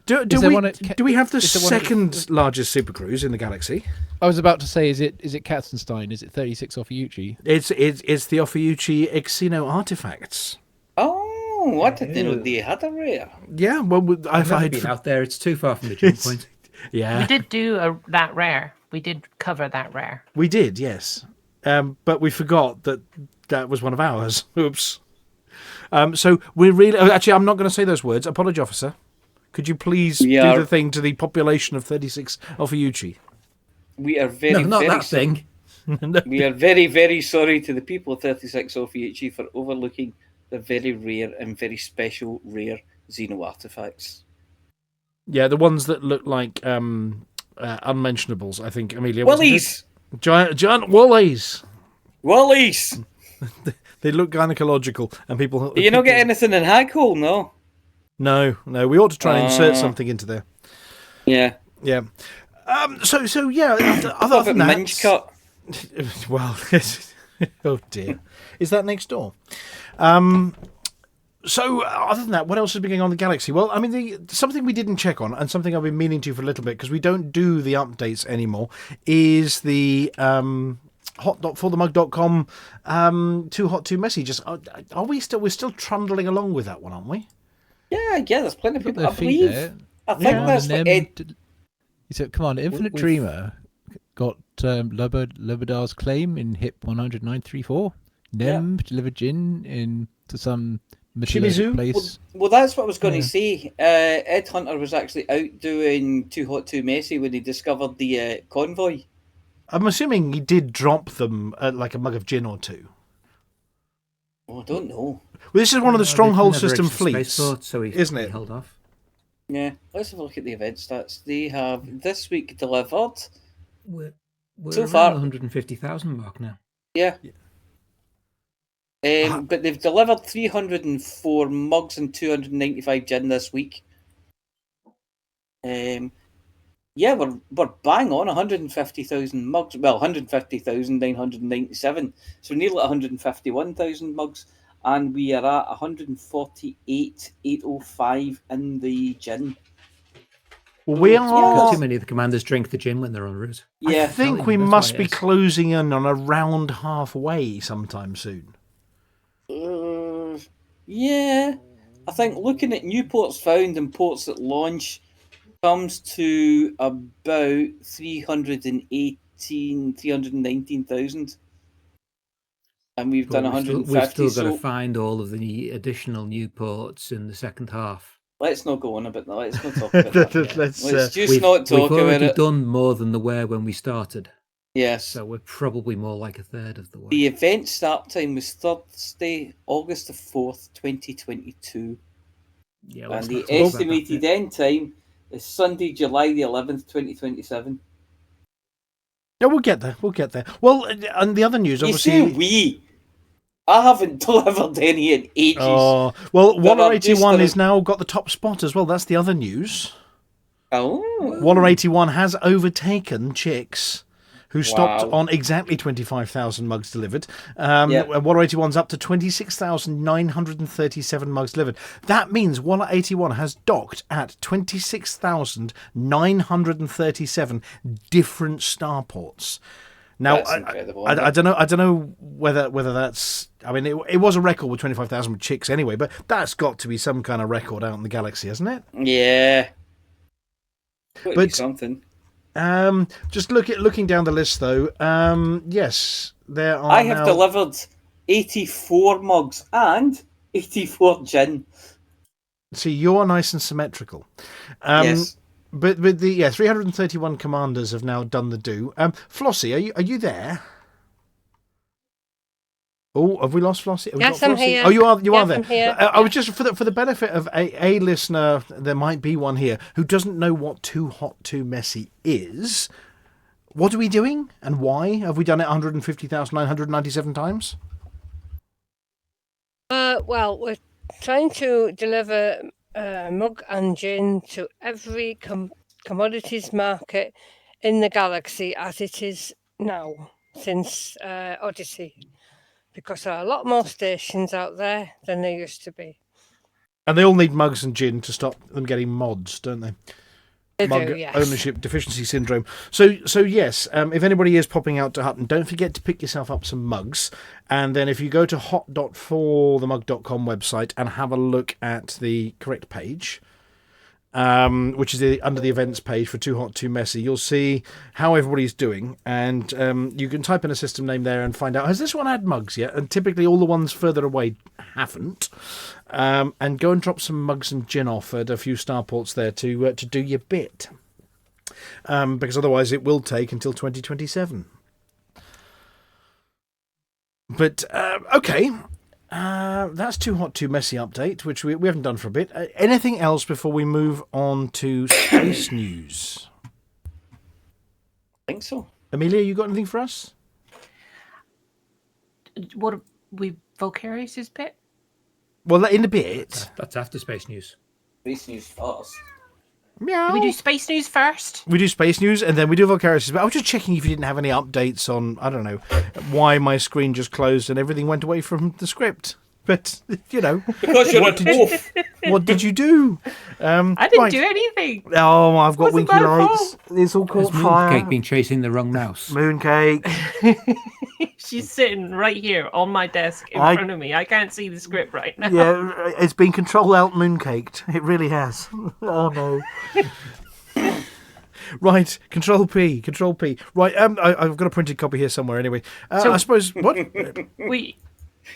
S3: Do
S7: there one at
S3: do we have the
S7: is there one at-
S3: second largest supercruise in the galaxy?
S7: I was about to say, is it Katzenstein? Is it 36 off Yuchi?
S3: It's the Ophiuchi Exino artifacts.
S5: Oh, I didn't know they had a rare.
S3: Yeah, well,
S6: I've never been out there. It's too far from the jump point.
S3: Yeah,
S4: We did do that rare. We did cover that rare.
S3: we did, yes. But we forgot that was one of ours. Oops. So we're really... actually, I'm not going to say those words. Apology, officer. Could you please
S5: We
S3: do
S5: are-
S3: the thing to the population of 36 Ophiuchi?
S5: We are very,
S6: No, not
S5: very
S6: that thing.
S5: We are very, very sorry to the people of 36 Ophiuchi for overlooking the very rare and very special rare Xeno artifacts.
S3: Yeah, the ones that look like unmentionables, I think, Amelia. wasn't
S5: Willies!
S3: it? Giant woolies.
S5: Willies!
S3: They look gynecological, and people...
S5: Do you not get anything in Hackhole, no?
S3: No. We ought to try and insert something into there.
S5: Yeah.
S3: Yeah. So yeah,
S5: What
S3: other
S5: about
S3: than that...
S5: Minge Cut?
S3: Well, oh dear. Is that next door? So, other than that, what else has been going on in the galaxy? Well, I mean, something we didn't check on, and something I've been meaning to for a little bit, because we don't do the updates anymore, is the hot.forthemug.com Too Hot 2 messages. Are we still... We're still trundling along with that one, aren't we?
S5: Yeah, there's plenty of
S7: Got
S5: people. I
S7: their feet
S5: believe.
S7: there.
S5: I think
S7: Come
S5: that's
S7: on,
S5: what
S7: and
S5: Ed.
S7: So, come on, Infinite Dreamer got Lobadar's claim in HIP 10934. Nem delivered Jin into some
S3: Shimizu?
S7: metallurgic place.
S5: Well, that's what I was going to say. Ed Hunter was actually out doing Too Hot Too Messy when he discovered the convoy.
S3: I'm assuming he did drop them like a mug of gin or two.
S5: Oh, I don't know.
S3: Well, this is one of the stronghold
S6: Never
S3: system
S6: reached the
S3: fleets,
S6: spaceport, so
S3: isn't it?
S6: Held off.
S5: Yeah, let's have a look at the event stats. They have this week delivered.
S6: We're
S5: So
S6: around
S5: far-
S6: the 150,000 mark now.
S5: Yeah. But they've delivered 304 mugs and 295 gin this week. We're bang on 150,000 mugs. Well, 150,997. So nearly 151,000 mugs. And we are at 148,805 in the gin.
S3: Well, we
S5: Yeah.
S3: are...
S6: Because too many of the commanders drink the gin when they're en route.
S3: I
S5: Yeah.
S3: think we
S6: That's
S3: must
S6: why
S3: be
S6: it is.
S3: closing in on around halfway sometime soon.
S5: Yeah. I think looking at new ports found and ports at launch comes to about 319,000. And we've done
S6: But
S5: 150.
S6: We've still got
S5: So
S6: to find all of the additional new ports in the second half.
S5: let's not go on about that. Let's not talk about that.
S3: Let's,
S5: Let's just
S6: We've
S5: not talk about
S6: already
S5: it.
S6: done more than the where when we started,
S5: Yes.
S6: so we're probably more like a third of the way.
S5: The event start time was Thursday, August the 4th, 2022.
S6: Yeah,
S5: And
S6: let's
S5: the
S6: not talk about that
S5: estimated
S6: bit.
S5: end time is Sunday, July the 11th, 2027.
S3: Yeah, we'll get there. Well, and the other news,
S5: You
S3: obviously...
S5: say we. I haven't delivered any in ages.
S3: Oh, well,
S5: But I'm
S3: Waller
S5: just
S3: 81
S5: gonna-
S3: has now got the top spot as well. That's the other news.
S5: Oh.
S3: Waller 81 has overtaken Chicks, who stopped
S5: Wow.
S3: on exactly 25,000 mugs delivered.
S5: Yep.
S3: Waller 81's up to 26,937 mugs delivered. That means Waller 81 has docked at 26,937 different starports. Now,
S5: That's incredible,
S3: I don't know whether that's. I mean, it was a record with 25,000 chicks anyway, but that's got to be some kind of record out in the galaxy, hasn't it?
S5: Yeah. Could be
S3: But
S5: something.
S3: just looking down the list though. Yes, there are.
S5: I have delivered 84 mugs and 84 gin.
S3: See, you're nice and symmetrical.
S5: Yes.
S3: But 331 commanders have now done the do. Flossy, are you there? Oh, have we lost Flossy? Have we
S2: Yes,
S3: got
S2: I'm
S3: Flossy?
S2: here.
S3: Oh, you are
S2: Yes,
S3: there.
S2: I'm here.
S3: I was just for the benefit of a listener, there might be one here who doesn't know what Too Hot Too Messy is. What are we doing and why? Have we done it 150,997 times?
S2: Well, we're trying to deliver mug and gin to every commodities market in the galaxy as it is now since Odyssey, because there are a lot more stations out there than there used to be.
S3: And they all need mugs and gin to stop them getting mods, don't they?
S2: They
S3: Mug
S2: do, yes.
S3: ownership deficiency syndrome. So yes, if anybody is popping out to Hutton, don't forget to pick yourself up some mugs. And then if you go to hot.forthemug.com website and have a look at the correct page, which is under the events page for Too Hot Too Messy, you'll see how everybody's doing, and you can type in a system name there and find out, has this one had mugs yet? And typically all the ones further away haven't. And go and drop some mugs and gin off at a few starports there to do your bit, because otherwise it will take until 2027. But okay. That's Too Hot Too Messy update, which we haven't done for a bit. Anything else before we move on to space news?
S5: I think so.
S3: Amelia, you got anything for us?
S4: What we Vocarious' bit?
S3: Well, in a bit.
S6: That's after space news.
S5: Space news first.
S3: Meow.
S4: Do we do space news first?
S3: We do space news and then we do Volcarius. But I was just checking if you didn't have any updates on, I don't know, why my screen just closed and everything went away from the script. But, you know.
S5: Because you're a dwarf.
S3: What did you do?
S4: I didn't do anything.
S3: Oh, I've got
S4: Wasn't
S3: winky
S4: my
S3: lights.
S4: fault.
S3: It's all
S6: Has
S3: caught fire.
S6: Mooncake been chasing the wrong mouse?
S3: Mooncake.
S4: She's sitting right here on my desk in front of me. I can't see the script right now.
S3: Yeah, it's been Control-Alt Mooncaked. It really has. Oh, no. Right, Control P. Right, I've got a printed copy here somewhere anyway. I suppose, what?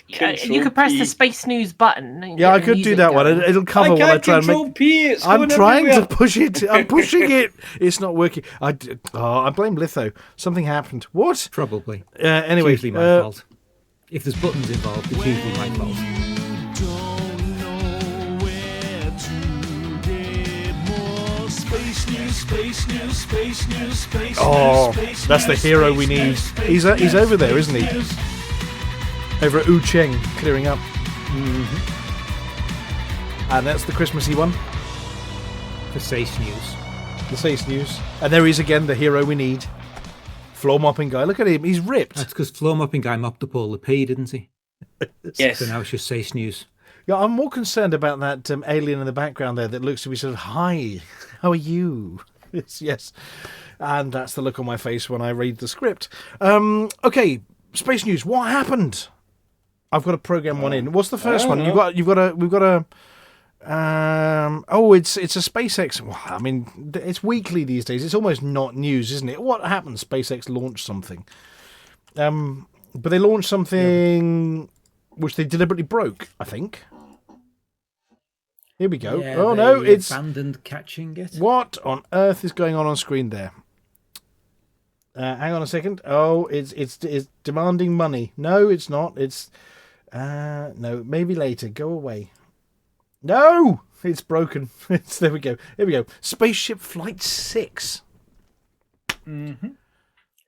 S4: You could press the space news button. And
S3: Yeah,
S4: get
S3: I
S4: the
S3: could do
S4: music
S3: that one.
S4: going.
S3: It'll cover while I try and
S5: Control
S3: make...
S5: P. It's
S3: I'm
S5: going
S3: trying
S5: everywhere.
S3: to push it. I'm pushing it. It's not working. I blame Litho. Something happened. What?
S6: Probably.
S3: Anyway.
S6: It's usually my fault. If there's buttons involved, it's usually my fault.
S3: Oh, that's the hero we need. He's over there, isn't he? Over at Cheng, clearing up. Mm-hmm. And that's the Christmassy one.
S6: For space news.
S3: The space news. And there he is again, the hero we need. Floor mopping guy. Look at him. He's ripped.
S6: That's because floor mopping guy mopped up all the pee, didn't he?
S5: Yes.
S6: So now it's just space news.
S3: Yeah, I'm more concerned about that alien in the background there that looks to be sort of, hi, how are you? Yes. And that's the look on my face when I read the script. Okay, space news. What happened? I've got to program one in. What's the first one? We've got a. It's a SpaceX. Well, I mean, it's weekly these days. It's almost not news, isn't it? What happened? SpaceX launched something. But they launched something which they deliberately broke, I think. Here we go.
S6: Yeah,
S3: oh no, it's
S6: abandoned catching it.
S3: What on earth is going on screen there? Hang on a second. Oh, it's demanding money. No, it's not. It's no, maybe later. Go away. No, it's broken. There we go. Here we go. Spaceship Flight 6.
S6: Mm-hmm.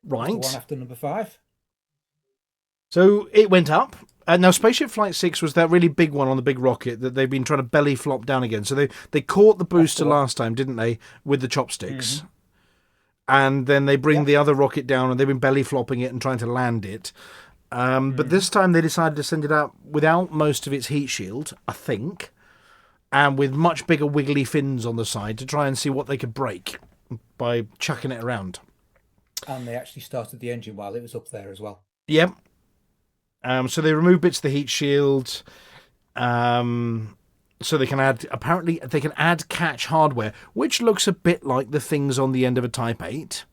S3: Right.
S6: One after number 5.
S3: So it went up. Now, Spaceship Flight 6 was that really big one on the big rocket that they've been trying to belly flop down again. So they caught the booster last time, didn't they, with the chopsticks? Mm-hmm. And then they bring the other rocket down and they've been belly flopping it and trying to land it. But this time they decided to send it out without most of its heat shield, I think, and with much bigger wiggly fins on the side to try and see what they could break by chucking it around.
S6: And they actually started the engine while it was up there as well.
S3: Yep. So they remove bits of the heat shield. So they can add catch hardware, which looks a bit like the things on the end of a Type-8,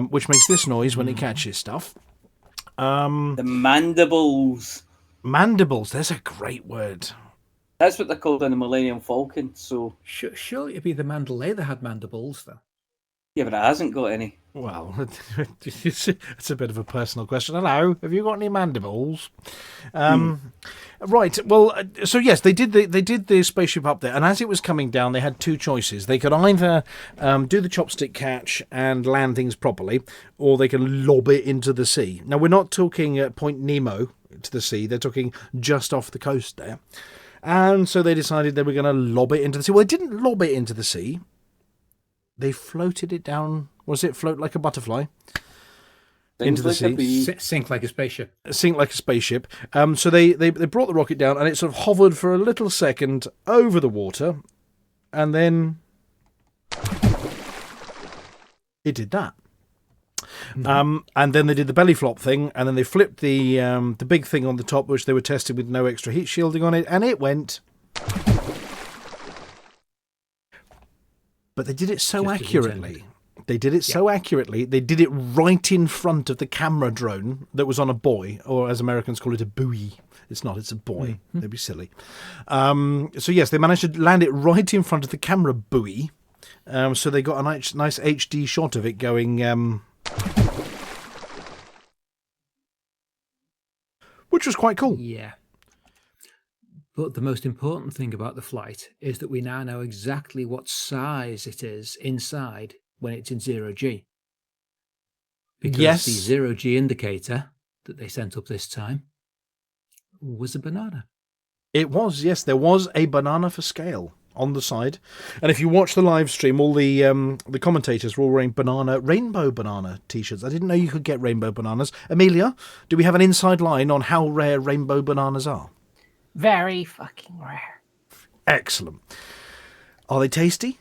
S3: which makes this noise when it catches stuff.
S5: The mandibles.
S3: Mandibles, there's a great word.
S5: That's what they're called in the Millennium Falcon. So
S6: Surely it'd be the Mandalay that had mandibles, though.
S5: yeah, but it hasn't got any.
S3: Well, it's a bit of a personal question. Hello, have you got any mandibles? Right. Well, so yes, they did the spaceship up there, and as it was coming down, they had two choices. They could either do the chopstick catch and land things properly, or they can lob it into the sea. Now, we're not talking at Point Nemo to the sea. They're talking just off the coast there. And so they decided they were going to lob it into the sea. Well, they didn't lob it into the sea. They floated it down. Was it float like a butterfly? Into the sea.
S6: Sink like a spaceship.
S3: Sink like a spaceship. So they brought the rocket down, and it sort of hovered for a little second over the water, and then it did that. And then they did the belly flop thing, and then they flipped the big thing on the top, which they were tested with no extra heat shielding on it, and it went. But they did it so accurately. They did it so accurately. They did it right in front of the camera drone that was on a buoy, or as Americans call it, a buoy. It's not, it's a buoy. They'd be silly. So yes, they managed to land it right in front of the camera buoy. So they got a nice HD shot of it going... which was quite cool.
S6: Yeah. But the most important thing about the flight is that we now know exactly what size it is inside when it's in 0G. Because the 0G indicator that they sent up this time was a banana.
S3: It was, yes. There was a banana for scale on the side. And if you watch the live stream, all the commentators were all wearing rainbow banana T-shirts. I didn't know you could get rainbow bananas. Amelia, do we have an inside line on how rare rainbow bananas are?
S4: Very fucking rare.
S3: Excellent. Are they tasty?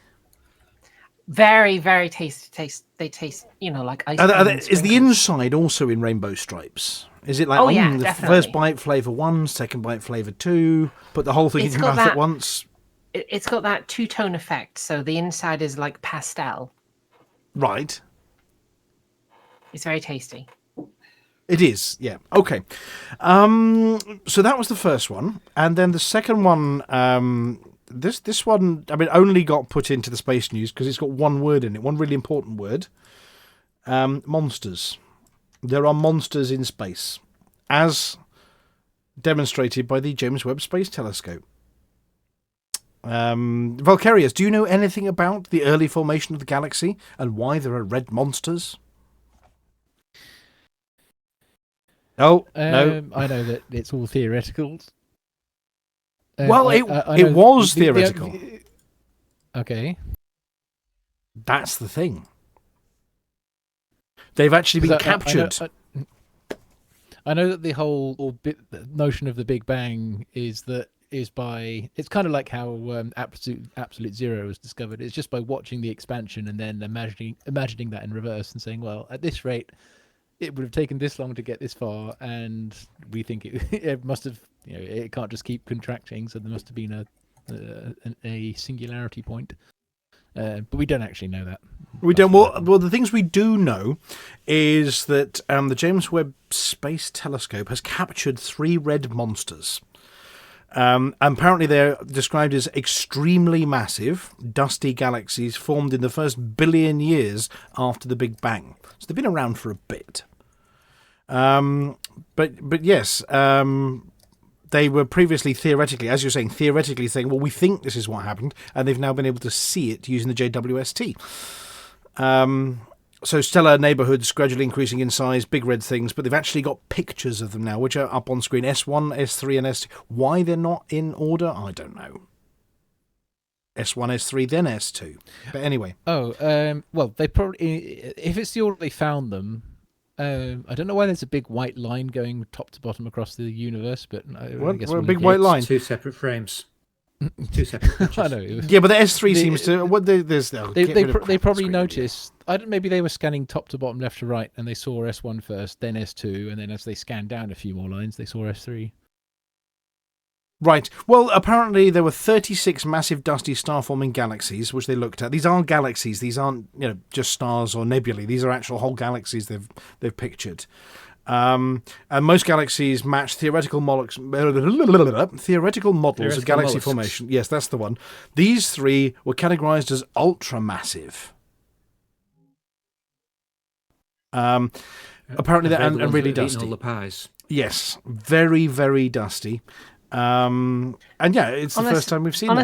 S4: Very, very tasty. They taste, like ice cream.
S3: Is the inside also in rainbow stripes? Is it like the
S4: definitely.
S3: First bite flavour 1, second bite flavour 2? Put the whole thing in your mouth at once?
S4: It's got that two-tone effect, so the inside is like pastel.
S3: Right.
S4: It's very tasty.
S3: It is, yeah. Okay. So that was the first one. And then the second one, this one, only got put into the space news because it's got one word in it, one really important word. Monsters. There are monsters in space, as demonstrated by the James Webb Space Telescope. Valkyrius, do you know anything about the early formation of the galaxy and why there are red monsters? Oh, no.
S7: I know that it's all theoretical.
S3: Well, it was theoretical.
S7: Okay.
S3: That's the thing. They've actually been captured.
S7: I know that the whole notion of the Big Bang is it's kind of like how absolute zero was discovered. It's just by watching the expansion and then imagining that in reverse and saying, well, at this rate, it would have taken this long to get this far, and we think it must have, it can't just keep contracting, so there must have been a singularity point. But we don't actually know that.
S3: We don't. Well, the things we do know is that the James Webb Space Telescope has captured 3 red monsters. Apparently they're described as extremely massive, dusty galaxies formed in the first billion years after the Big Bang. So they've been around for a bit. But yes, they were previously theoretically saying, well, we think this is what happened, and they've now been able to see it using the JWST. So stellar neighbourhoods gradually increasing in size, big red things, but they've actually got pictures of them now, which are up on screen. S1, S3 and S2. Why they're not in order, I don't know. S1, S3, then S2. But anyway.
S7: Well, they probably, if it's the order they found them, I don't know why there's a big white line going top to bottom across the universe, but I guess
S3: a big white line.
S6: 2 separate frames. Two separate pictures.
S7: I know.
S3: Yeah, but the S3 seems to. What there's
S7: They probably noticed. Maybe they were scanning top to bottom, left to right, and they saw S1 first, then S2, and then as they scanned down a few more lines, they saw S3.
S3: Right. Well, apparently there were 36 massive dusty star-forming galaxies, which they looked at. These aren't galaxies. These aren't, just stars or nebulae. These are actual whole galaxies they've pictured. And most galaxies match theoretical models of galaxy formation. Yes, that's the one. These three were categorized as ultramassive. Apparently, they're and really dusty.
S6: All the pies.
S3: Yes, very, very dusty. And yeah, it's the first time we've seen
S4: on
S3: that.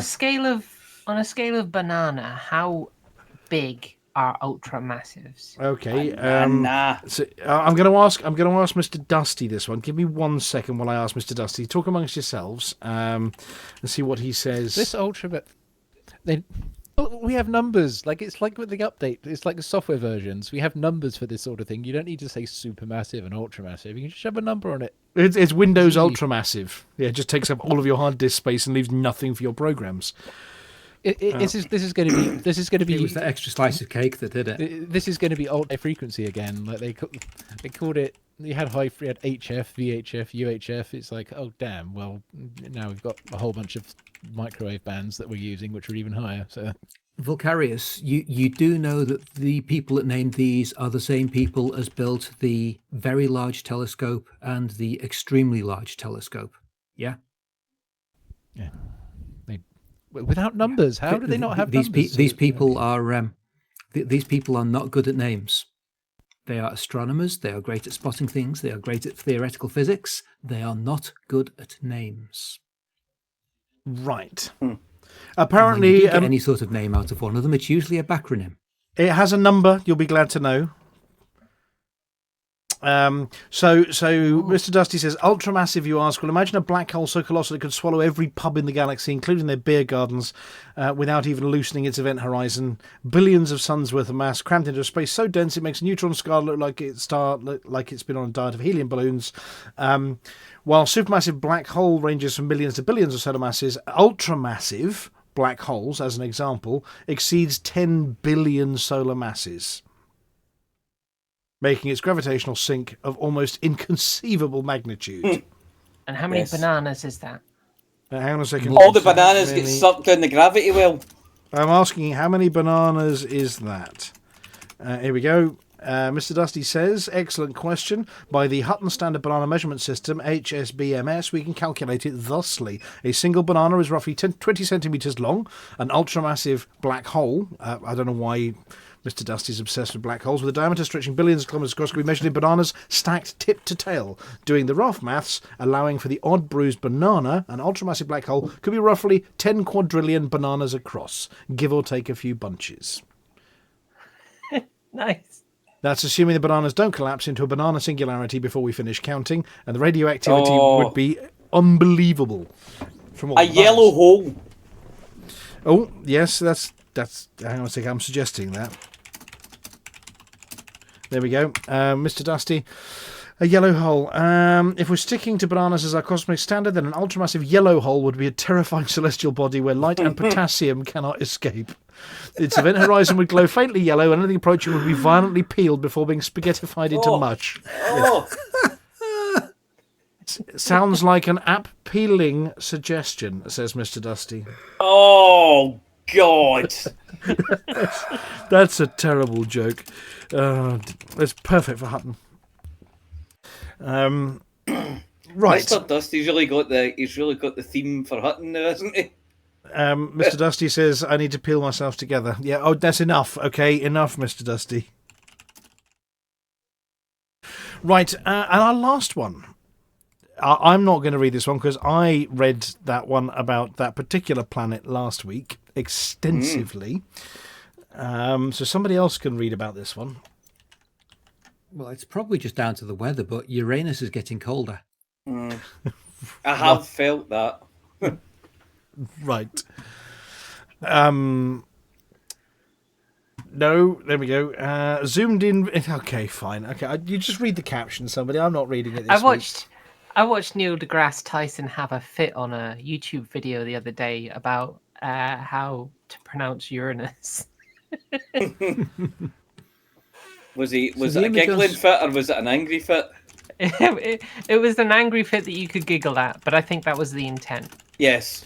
S4: On a scale of banana, how big are ultramassives?
S3: Okay.
S5: Nah.
S3: So I'm going to ask Mr. Dustee this one. Give me 1 second while I ask Mr. Dustee. Talk amongst yourselves and see what he says.
S7: This we have numbers. Like it's like with the update. It's like the software versions. We have numbers for this sort of thing. You don't need to say supermassive and ultramassive. You can just shove a number on it.
S3: It's Windows Ultramassive. Yeah, it just takes up all of your hard disk space and leaves nothing for your programs.
S7: This is going to be.
S6: It was that extra slice of cake that did it.
S7: This is going to be high frequency again. Like they called it. You had HF, VHF, UHF. It's like, oh damn. Well, now we've got a whole bunch of microwave bands that we're using, which are even higher. So,
S6: Vulcarius, you do know that the people that named these are the same people as built the Very Large Telescope and the Extremely Large Telescope. Yeah.
S7: Yeah. Without numbers, how do they not have numbers?
S6: These people are these people are not good at names. They are astronomers. They are great at spotting things. They are great at theoretical physics. They are not good at names.
S3: Right. Apparently,
S6: when you get any sort of name out of one of them, it's usually a backronym.
S3: It has a number. You'll be glad to know. So Mr. Dustee says, ultramassive, you ask. Well, imagine a black hole so colossal it could swallow every pub in the galaxy, including their beer gardens, without even loosening its event horizon. Billions of suns worth of mass crammed into a space so dense it makes a neutron star look like it's been on a diet of helium balloons. While supermassive black hole ranges from millions to billions of solar masses, ultramassive black holes, as an example, exceeds 10 billion solar masses, making its gravitational sink of almost inconceivable magnitude.
S4: And how many bananas is that?
S3: Hang on a second.
S5: All the bananas get sucked down the gravity well.
S3: I'm asking, how many bananas is that? Here we go. Mr. Dustee says, excellent question. By the Hutton Standard Banana Measurement System, HSBMS, we can calculate it thusly. A single banana is roughly 20 centimetres long. An ultramassive black hole, I don't know why Mr. Dustee's obsessed with black holes, with a diameter stretching billions of kilometres across, can be measured in bananas stacked tip to tail. Doing the rough maths, allowing for the odd bruised banana, an ultramassive black hole could be roughly 10 quadrillion bananas across, give or take a few bunches.
S4: Nice.
S3: That's assuming the bananas don't collapse into a banana singularity before we finish counting, and the radioactivity would be unbelievable. From all
S5: a yellow hole.
S3: Oh, yes, that's. Hang on a second, I'm suggesting that. There we go. Mr. Dustee, a yellow hole. If we're sticking to bananas as our cosmic standard, then an ultramassive yellow hole would be a terrifying celestial body where light and potassium cannot escape. Its event horizon would glow faintly yellow, and anything approaching would be violently peeled before being spaghettified into mush. Sounds like an app-peeling suggestion, says Mr. Dustee.
S5: Oh, God.
S3: That's a terrible joke. It's perfect for Hutton. Right.
S5: Mr. Dustee's really got the theme for Hutton there, hasn't he?
S3: Mr. Dustee says, I need to peel myself together. Yeah, that's enough. Okay, enough, Mr. Dustee. Right, and our last one. I'm not going to read this one because I read that one about that particular planet last week extensively. So somebody else can read about this one.
S6: Well, it's probably just down to the weather, but Uranus is getting colder.
S5: I have felt that.
S3: Right. No, there we go. Zoomed in. Okay, fine. Okay, you just read the caption, somebody. I'm not reading it this week.
S4: I watched Neil deGrasse Tyson have a fit on a YouTube video the other day about how to pronounce Uranus.
S5: Was
S6: So
S5: it
S6: the
S5: a giggling
S6: image
S5: fit or was it an angry fit?
S4: It was an angry fit that you could giggle at, but I think that was the intent.
S5: Yes.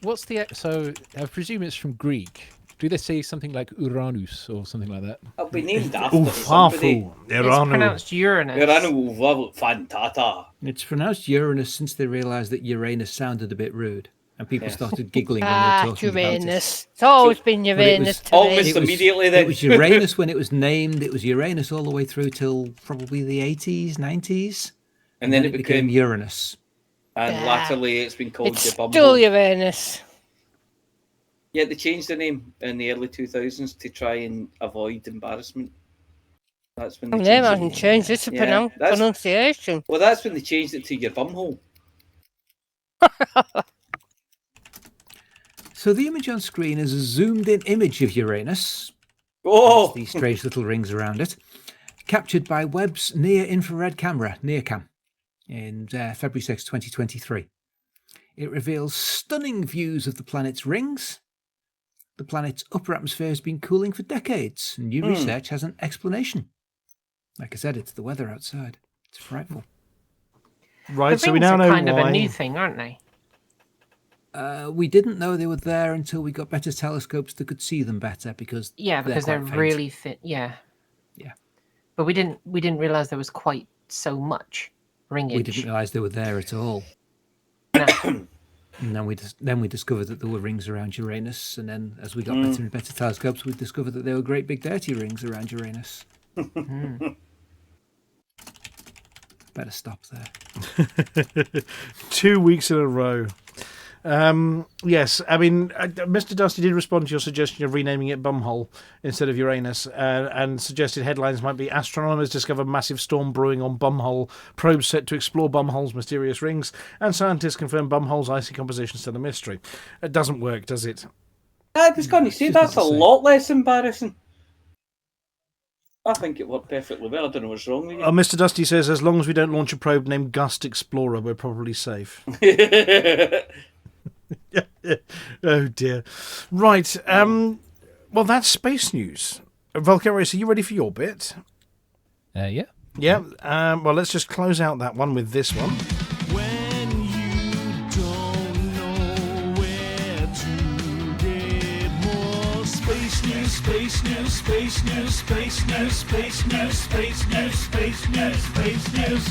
S7: What's the so? I presume it's from Greek. Do they say something like Uranus or something like that?
S5: It'll be named after somebody.
S3: Ufafu.
S4: It's pronounced Uranus.
S5: Uranu fantata.
S6: It's pronounced Uranus since they realised that Uranus sounded a bit rude, and people
S5: Yes.
S6: started giggling when they were talking about it.
S2: Uranus. It's always been Uranus to me.
S5: Almost immediately then.
S6: It was Uranus when it was named. It was Uranus all the way through till probably the 80s, 90s.
S5: And then it became
S6: Uranus.
S5: And
S2: Yeah.
S5: latterly it's been called
S2: It's
S5: the
S2: still
S5: Bumble.
S2: Uranus.
S5: Yeah, they changed the name in the early 2000s to try and avoid embarrassment. That's when they
S2: The
S5: changed
S2: name
S5: it.
S2: hasn't changed. It's a
S5: Yeah, that's-
S2: pronunciation.
S5: Well, that's when they changed it to your bumhole.
S6: So the image on screen is a zoomed-in image of Uranus.
S5: Oh!
S6: These strange little rings around it, captured by Webb's near-infrared camera, NIRCam, in February 6, 2023. It reveals stunning views of the planet's rings. The planet's upper atmosphere has been cooling for decades, and new research has an explanation. Like I said, it's the weather outside. It's frightful.
S3: Right,
S4: The
S3: so we
S4: rings
S3: now
S4: are
S3: know
S4: kind
S3: why.
S4: of a new thing, aren't they?
S6: We didn't know they were there until we got better telescopes that could see them better because
S4: Because they're
S6: quite faint.
S4: really thin. Yeah.
S6: Yeah.
S4: But we didn't realize there was quite so much ringage.
S6: We didn't realise they were there at all.
S4: No.
S6: And then we discovered that there were rings around Uranus, and then as we got better and better telescopes, we discovered that there were great big dirty rings around Uranus. Better stop there.
S3: 2 weeks in a row. Yes, I mean, Mr. Dustee did respond to your suggestion of renaming it Bumhole instead of Uranus, and suggested headlines might be astronomers discover massive storm brewing on Bumhole, probes set to explore Bumhole's mysterious rings, and scientists confirm Bumhole's icy composition still a mystery. It doesn't work, does it?
S5: I was going to say,
S6: Just
S5: that's a
S6: not the same.
S5: lot less embarrassing. I think it worked perfectly well. I don't know what's wrong with you.
S3: Mr. Dustee says, as long as we don't launch a probe named Gust Explorer, we're probably safe. Oh dear. Right. Well, that's space news. Valkyrius, are you ready for your bit?
S7: Yeah.
S3: Yeah. Well, let's just close out that one with this one.
S8: When you don't know where to get more space news, space news, space news, space news, space news, space news, space news, space news.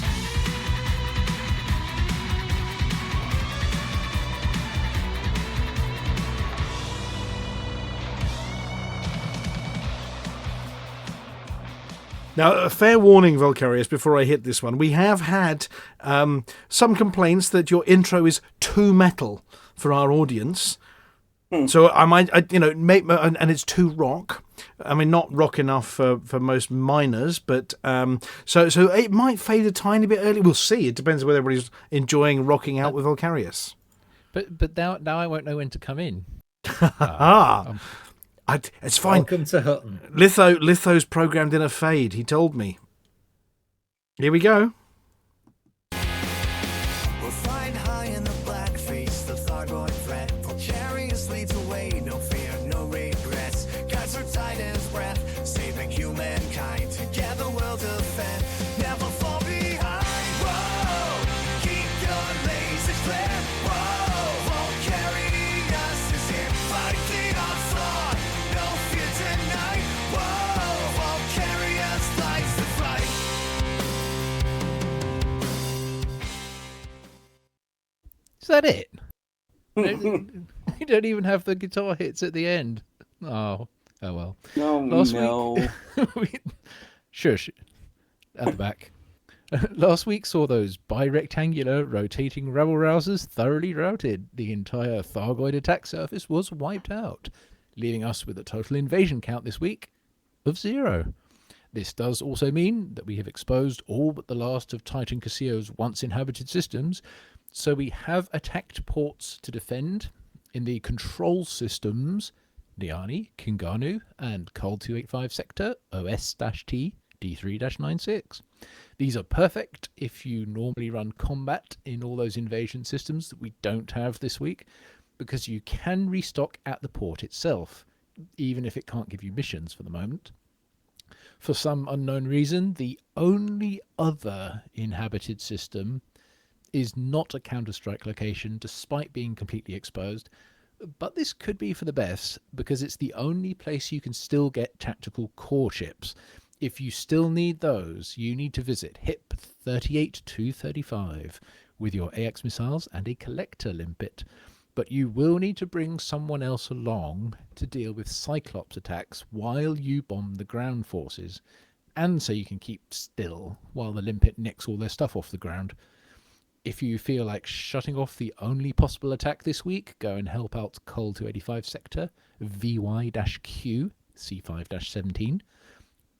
S3: Now, a fair warning, Valkyrius, before I hit this one. We have had some complaints that your intro is too metal for our audience. So I might, and it's too rock. I mean, not rock enough for most miners, but so it might fade a tiny bit early. We'll see. It depends whether everybody's enjoying rocking out with Valkyrius.
S7: But now I won't know when to come in.
S3: It's fine.
S6: Welcome to Hutton.
S3: Litho's programmed in a fade. He told me. Here we go.
S8: We're flying high in the black face, the Thargoid threat. Precarious leads away, no fear, no regrets. Guys are tight in his breath, saving humankind. Together we'll defend, never fall behind. Whoa, keep your lasers clear. Whoa, won't carry us is here. Fight the onslaught, no fear tonight. Whoa, won't carry us lights to fight.
S7: Is that it? You don't even have the guitar hits at the end. Oh well.
S5: No,
S7: Last
S5: no.
S7: Shush. At the back. Last week saw those bi-rectangular rotating rebel rousers thoroughly routed. The entire Thargoid attack surface was wiped out, leaving us with a total invasion count this week of 0. This does also mean that we have exposed all but the last of Titan Cassio's once inhabited systems, so we have attacked ports to defend in the control systems Niani, Kinganu, and Col 285 sector, OS-T, D3-96. These are perfect if you normally run combat in all those invasion systems that we don't have this week, because you can restock at the port itself, even if it can't give you missions for the moment. For some unknown reason, the only other inhabited system is not a Counter-Strike location, despite being completely exposed. But this could be for the best, because it's the only place you can still get tactical core ships. If you still need those, you need to visit HIP 38235 with your AX missiles and a collector limpet. But you will need to bring someone else along to deal with Cyclops attacks while you bomb the ground forces, and so you can keep still while the limpet nicks all their stuff off the ground. If you feel like shutting off the only possible attack this week, go and help out Col 285 Sector VY-Q C5-17,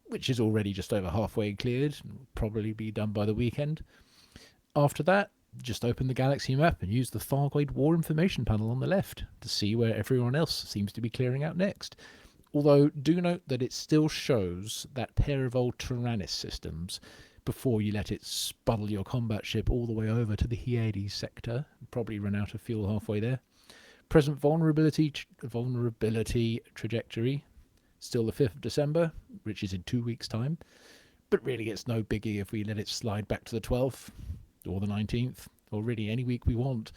S7: which is already just over halfway cleared and will probably be done by the weekend. After that, just open the galaxy map and use the Thargoid War Information panel on the left to see where everyone else seems to be clearing out next. Although, do note that it still shows that pair of old Tyrannus systems before you let it spuddle your combat ship all the way over to the Hyades sector. Probably run out of fuel halfway there. Present vulnerability trajectory, still the 5th of December, which is in 2 weeks' time. But really it's no biggie if we let it slide back to the 12th or the 19th, or really any week we want.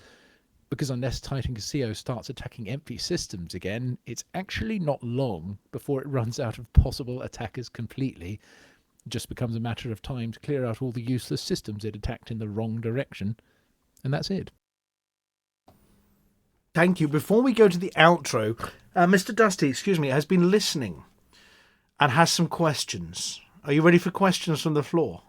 S7: Because unless Titan Casio starts attacking empty systems again, it's actually not long before it runs out of possible attackers completely. It just becomes a matter of time to clear out all the useless systems it attacked in the wrong direction. And that's it.
S3: Thank you. Before we go to the outro, Mr. Dustee, has been listening and has some questions. Are you ready for questions from the floor?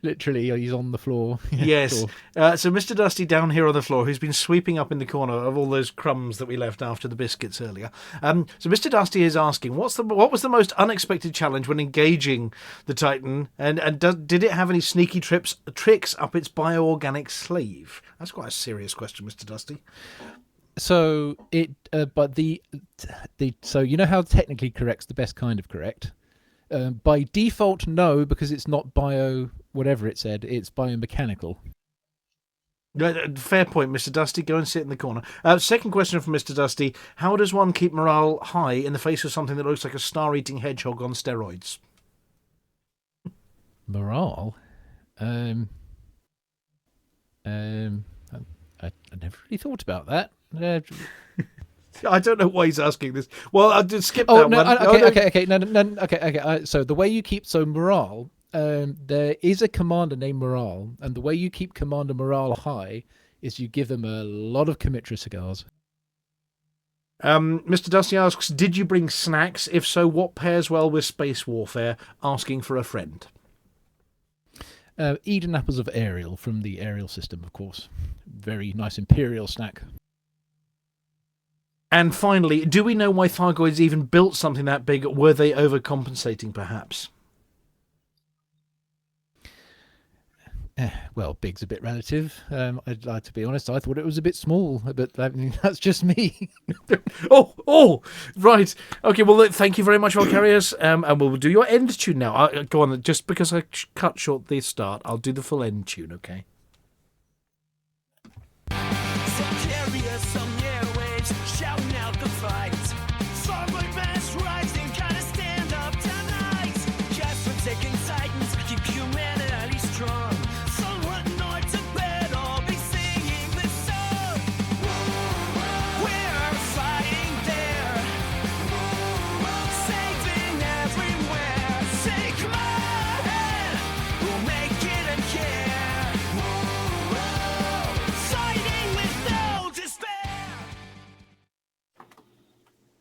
S7: Literally, he's on the floor.
S3: Yes.
S7: Sure.
S3: So Mr. Dustee down here on the floor, who's been sweeping up in the corner of all those crumbs that we left after the biscuits earlier. So Mr. Dustee is asking, what was the most unexpected challenge when engaging the Titan, and did it have any sneaky tricks up its bioorganic sleeve? That's quite a serious question, Mr. Dustee.
S7: So so you know how technically correct's the best kind of correct? By default, no, because it's not whatever it said, it's biomechanical.
S3: Fair point, Mr. Dustee. Go and sit in the corner. Second question from Mr. Dustee. How does one keep morale high in the face of something that looks like a star-eating hedgehog on steroids?
S7: Morale? I never really thought about that.
S3: I don't know why he's asking this. Well, I'll just skip
S7: that
S3: one.
S7: Okay. So the way you keep morale, there is a commander named Morale, and the way you keep Commander Morale high is you give them a lot of Comitra cigars.
S3: Mr. Dustee asks, did you bring snacks? If so, what pairs well with space warfare? Asking for a friend.
S7: Eden apples of Ariel from the Ariel system, of course. Very nice Imperial snack.
S3: And finally, do we know why Thargoids even built something that big? Were they overcompensating, perhaps?
S7: Well, big's a bit relative. I'd like to be honest. I thought it was a bit small, but that's just me.
S3: Oh, right. Okay, well, thank you very much, Valkyrius. And we'll do your end tune now. Go on, just because I cut short the start, I'll do the full end tune, okay?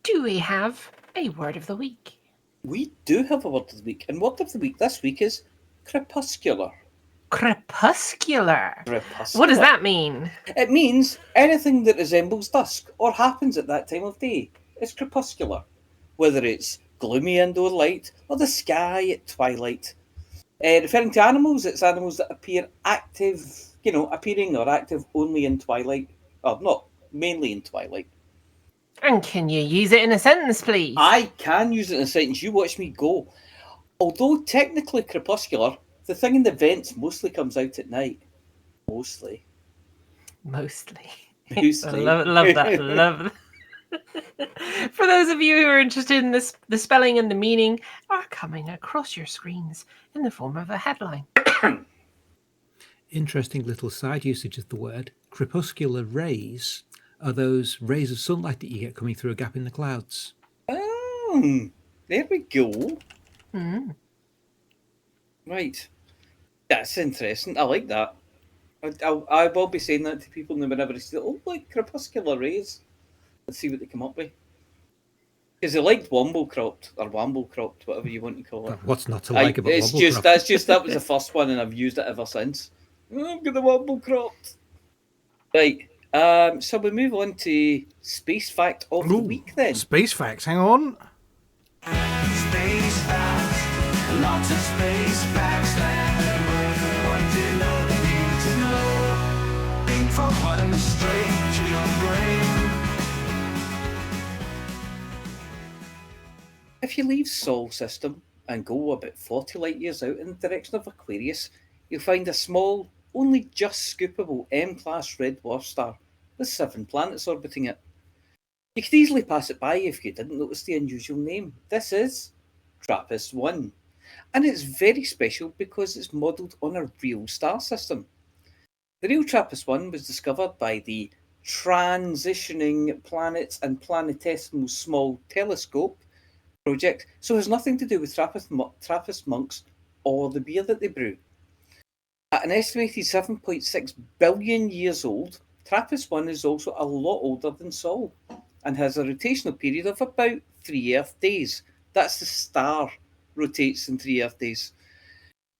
S4: Do we have a word of the week?
S5: We do have a word of the week, and word of the week this week is crepuscular.
S4: Crepuscular? What does that mean?
S5: It means anything that resembles dusk or happens at that time of day is crepuscular, whether it's gloomy indoor light or the sky at twilight. Referring to animals, it's animals that appear active, appearing or active only in twilight, or not mainly in twilight.
S4: And can you use it in a sentence, please?
S5: I can use it in a sentence. You watch me go. Although technically crepuscular, the thing in the vents mostly comes out at night. Mostly.
S4: Mostly.
S5: Mostly.
S4: love that. Love that. For those of you who are interested in this, the spelling and the meaning are coming across your screens in the form of a headline.
S6: Interesting little side usage of the word. Crepuscular rays are those rays of sunlight that you get coming through a gap in the clouds.
S5: Oh, there we go. Right. That's interesting. I like that. I will be saying that to people whenever they say, oh, like crepuscular rays. Let's see what they come up with. Because they liked Womblecropped, or Wamblecropped, whatever you want to call it.
S6: What's not to like about
S5: it's
S6: Womblecropped?
S5: That was the first one, and I've used it ever since. I've got the Wamblecropped. Right. So we move on to Space Fact of the Week then.
S3: Space Facts, hang on.
S8: Space facts, lots of space facts. What do you know that you need to know? Think from Hutton straight to your brain.
S5: If you leave Sol system and go about 40 light years out in the direction of Aquarius, you'll find a small, only just scoopable M-class red dwarf star with 7 planets orbiting it. You could easily pass it by if you didn't notice the unusual name. This is TRAPPIST-1, and it's very special because it's modelled on a real star system. The real TRAPPIST-1 was discovered by the Transitioning Planets and Planetesimal Small Telescope project, so it has nothing to do with Trappist monks or the beer that they brew. At an estimated 7.6 billion years old, TRAPPIST-1 is also a lot older than Sol and has a rotational period of about 3 Earth days. That's the star rotates in 3 Earth days.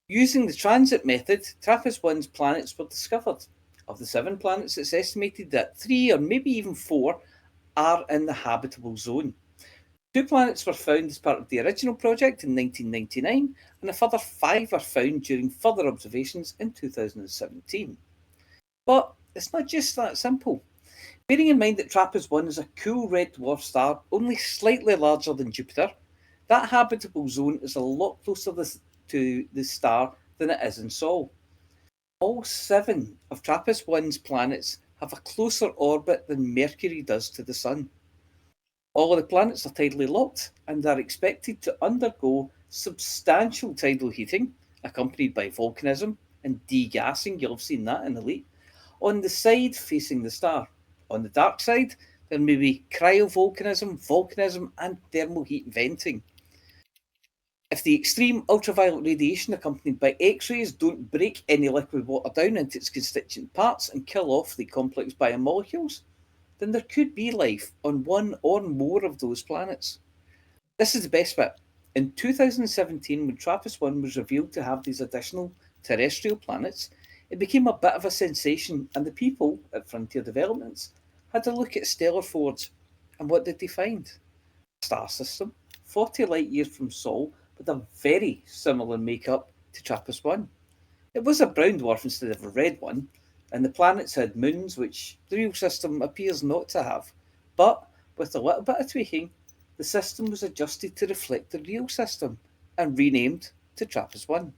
S5: Using the transit method, TRAPPIST-1's planets were discovered. Of the 7 planets, it's estimated that 3 or maybe even 4 are in the habitable zone. 2 planets were found as part of the original project in 1999, and a further 5 are found during further observations in 2017. But it's not just that simple. Bearing in mind that TRAPPIST-1 is a cool red dwarf star, only slightly larger than Jupiter, that habitable zone is a lot closer to the star than it is in Sol. All 7 of TRAPPIST-1's planets have a closer orbit than Mercury does to the Sun. All of the planets are tidally locked and are expected to undergo substantial tidal heating, accompanied by volcanism and degassing, you'll have seen that in Elite, on the side facing the star. On the dark side, there may be cryovolcanism, volcanism, and thermal heat venting. If the extreme ultraviolet radiation accompanied by X-rays don't break any liquid water down into its constituent parts and kill off the complex biomolecules, then there could be life on one or more of those planets. This is the best bit. In 2017, when TRAPPIST-1 was revealed to have these additional terrestrial planets, it became a bit of a sensation, and the people at Frontier Developments had a look at stellar forwards. And what did they find? A star system, 40 light years from Sol, with a very similar makeup to TRAPPIST-1. It was a brown dwarf instead of a red one, and the planets had moons, which the real system appears not to have. But with a little bit of tweaking, the system was adjusted to reflect the real system and renamed to TRAPPIST-1.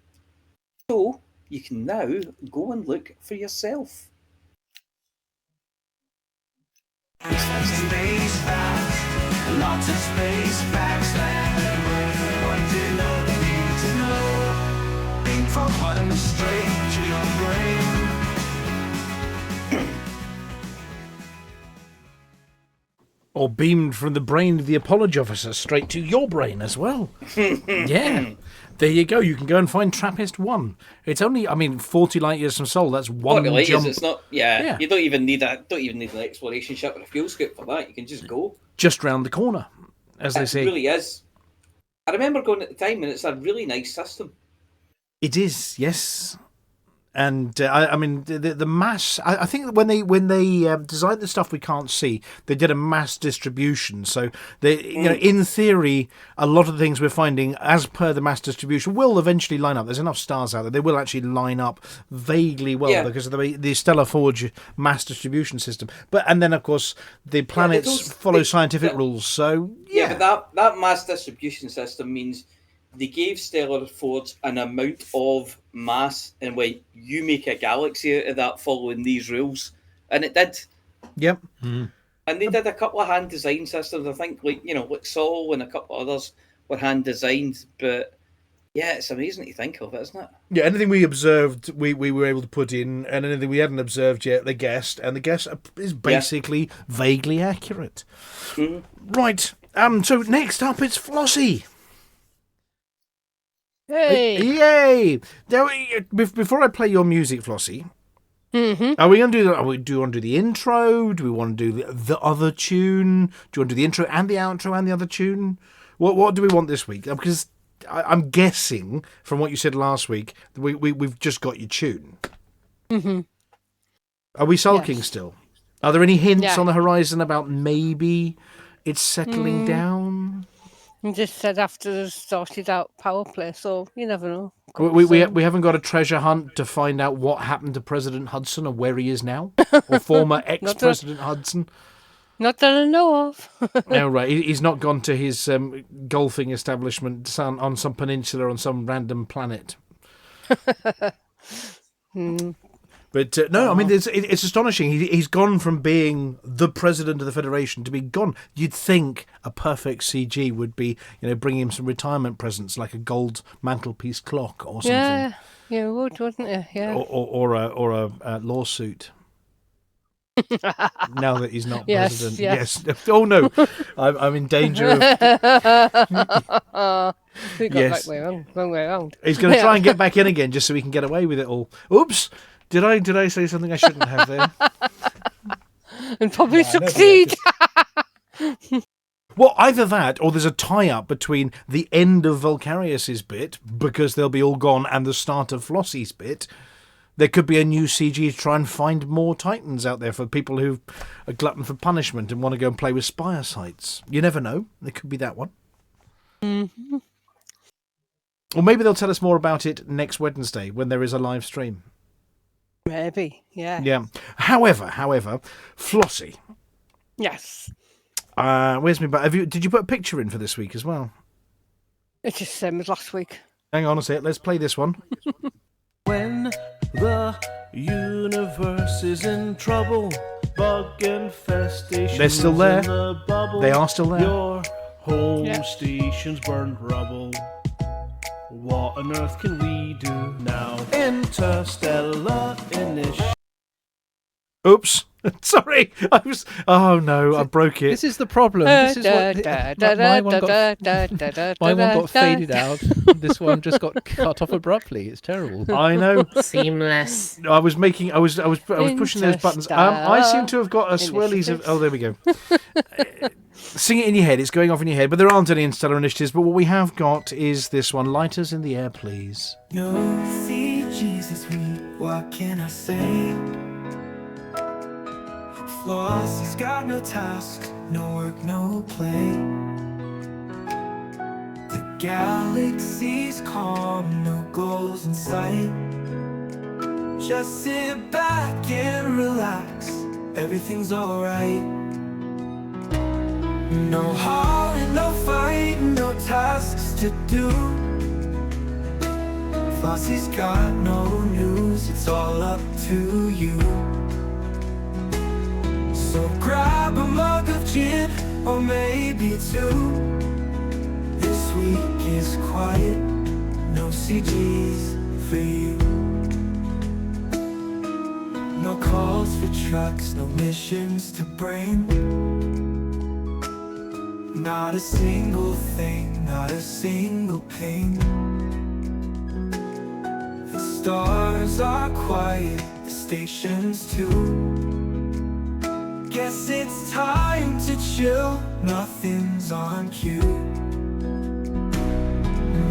S5: So you can now go and look for yourself.
S8: Space facts, lots of space facts. What do you know that you need to know? Think from Hutton straight to your brain.
S3: Or beamed from the brain of the apology officer straight to your brain as well. Yeah. There you go. You can go and find TRAPPIST-1. It's only, 40 light years from Sol. That's one
S5: 40 light
S3: jump.
S5: years, it's not, yeah. You don't even need an exploration ship or a fuel scoop for that. You can just go.
S3: Just round the corner, as they say.
S5: It really is. I remember going at the time, and it's a really nice system.
S3: It is, yes. And I mean, the mass. I think that when they designed the stuff we can't see, they did a mass distribution. So in theory, a lot of the things we're finding, as per the mass distribution, will eventually line up. There's enough stars out there; they will actually line up vaguely well because of the Stellar Forge mass distribution system. And then of course the planets follow scientific rules. So
S5: but that mass distribution system means they gave Stellar Forge an amount of mass, and you make a galaxy out of that following these rules, and it did.
S3: Yep.
S5: And they did a couple of hand design systems. I think, like Sol and a couple of others were hand designed. But yeah, it's amazing to think of, isn't it?
S3: Yeah, anything we observed, we were able to put in, and anything we hadn't observed yet, they guessed, and the guess is basically vaguely accurate. Right. So next up, it's Flossy.
S2: Hey!
S3: Yay! Now, before I play your music, Flossy, are we going to do? Do you want to do the intro? Do we want to do the other tune? Do you want to do the intro and the outro and the other tune? What do we want this week? Because I'm guessing from what you said last week, we've just got your tune. Are we sulking still? Are there any hints on the horizon about maybe it's settling down?
S2: You just said after the started out power play, so you never know.
S3: We haven't got a treasure hunt to find out what happened to President Hudson or where he is now, or former ex-President Hudson.
S2: Not that I know of.
S3: No, right. He's not gone to his golfing establishment on some peninsula on some random planet. But no, I mean, it's astonishing. He's gone from being the president of the Federation to be gone. You'd think a perfect CG would be, bringing him some retirement presents like a gold mantelpiece clock or something.
S2: Yeah, you would, wouldn't you? Yeah.
S3: Or a lawsuit. Now that he's not president. Yes. Oh no, I'm in danger of.
S2: We got wrong way around.
S3: He's going to try and get back in again just so he can get away with it all. Oops. Did I say something I shouldn't have there?
S2: And probably succeed.
S3: Well, either that, or there's a tie-up between the end of Vulcarius's bit, because they'll be all gone, and the start of Flossy's bit. There could be a new CG to try and find more Titans out there for people who are glutton for punishment and want to go and play with Spire sites. You never know. There could be that one. Or maybe they'll tell us more about it next Wednesday when there is a live stream.
S2: Maybe, yeah.
S3: Yeah. However, Flossy.
S2: Yes.
S3: Where's my did you put a picture in for this week as well?
S2: It's just the same as last week.
S3: Hang on a sec. Let's play this one.
S9: When the universe is in trouble, bug infestation.
S3: They're still there. They are still there.
S9: Your home station's burned rubble. What on earth can we do now? Interstellar initiative.
S3: Oops. Sorry. Oh no, I broke it.
S7: This is the problem. This is my one got faded out. This one just got cut off abruptly. It's terrible.
S3: I know.
S4: Seamless.
S3: I was pushing those buttons. I seem to have got a swirlies of. Oh, there we go. Sing it in your head. It's going off in your head. But there aren't any interstellar initiatives. But what we have got is this one. Lighters in the air, please.
S8: You see Jesus, what can I say? Flossy's got no task, no work, no play. The galaxy's calm, no goals in sight. Just sit back and relax, everything's alright. No hauling, no fighting, no tasks to do. Flossy's got no news, it's all up to you. So grab a mug of gin, or maybe two. This week is quiet, no CGs for you. No calls for trucks, no missions to bring. Not a single thing, not a single ping. The stars are quiet, the stations too. Guess it's time to chill, nothing's on cue.